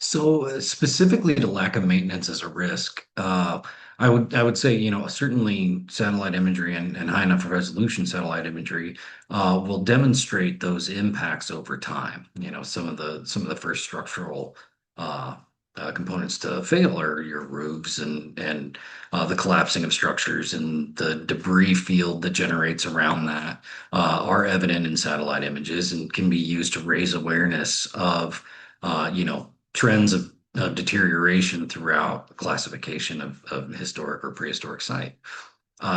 So specifically to lack of maintenance as a risk, I would say, certainly satellite imagery and high enough resolution satellite imagery will demonstrate those impacts over time. Some of the first structural components to fail are your roofs and the collapsing of structures, and the debris field that generates around that are evident in satellite images and can be used to raise awareness of trends of deterioration throughout classification of historic or prehistoric site.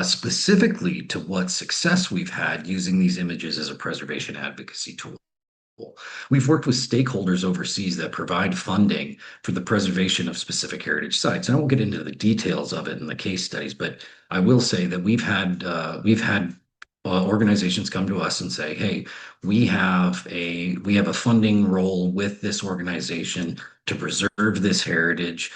Specifically to what success we've had using these images as a preservation advocacy tool. We've worked with stakeholders overseas that provide funding for the preservation of specific heritage sites. And I won't get into the details of it in the case studies, but I will say that we've had organizations come to us and say, "Hey, we have a funding role with this organization to preserve this heritage.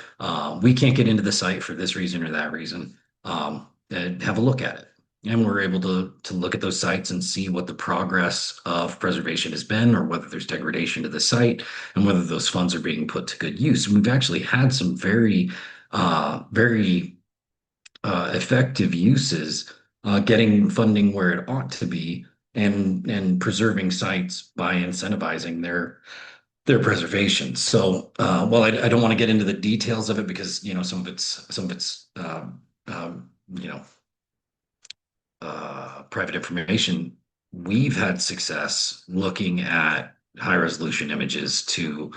We can't get into the site for this reason or that reason. And have a look at it." And we're able to look at those sites and see what the progress of preservation has been, or whether there's degradation to the site, and whether those funds are being put to good use. And we've actually had some very effective uses, getting funding where it ought to be, and preserving sites by incentivizing their preservation. So, while I don't want to get into the details of it, because some of it's private information, we've had success looking at high resolution images to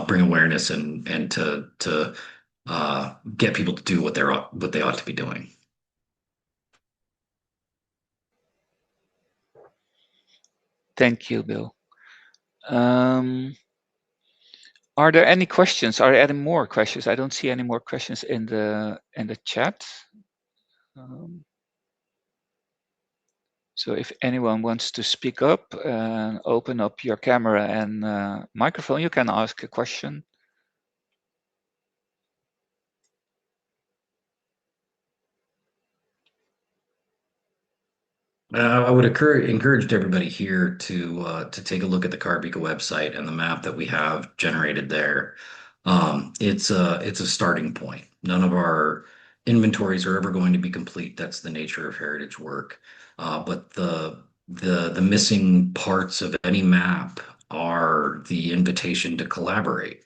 bring awareness and to get people to do what they ought to be doing. Thank you, Bill. Are there any questions? Are there any more questions? I don't see any more questions in the chat. So if anyone wants to speak up and open up your camera and microphone, you can ask a question. I would encourage everybody here to take a look at the CARBICA website and the map that we have generated there. It's a starting point. None of our inventories are ever going to be complete. That's the nature of heritage work. But the missing parts of any map are the invitation to collaborate.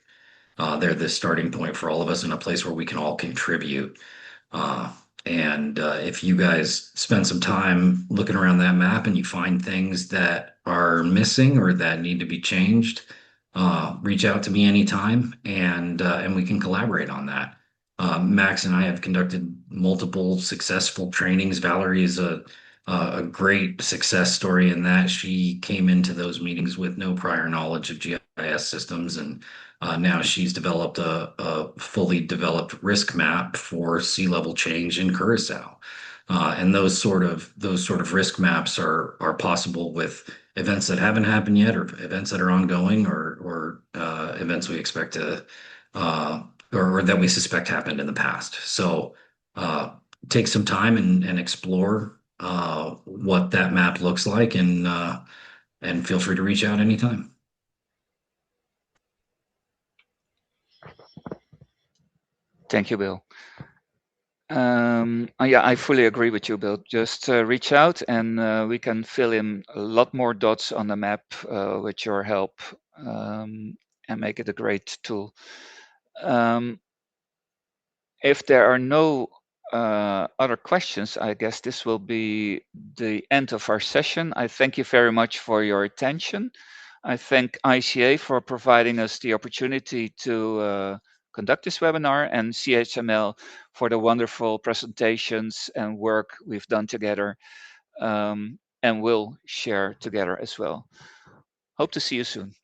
They're the starting point for all of us, in a place where we can all contribute. And if you guys spend some time looking around that map and you find things that are missing or that need to be changed, reach out to me anytime, and we can collaborate on that. Max and I have conducted multiple successful trainings. Valerie is a great success story in that she came into those meetings with no prior knowledge of GIS systems, and now she's developed a fully developed risk map for sea level change in Curacao. And those sort of risk maps are possible with events that haven't happened yet, or events that are ongoing, or events we expect to or that we suspect happened in the past. So take some time and explore what that map looks like, and feel free to reach out anytime. Thank you, Bill. Yeah, I fully agree with you, Bill. Just reach out, and we can fill in a lot more dots on the map with your help, and make it a great tool. If there are no other questions, I guess this will be the end of our session. I thank you very much for your attention. I thank ICA for providing us the opportunity to conduct this webinar, and CHML for the wonderful presentations and work we've done together, and will share together as well. Hope to see you soon.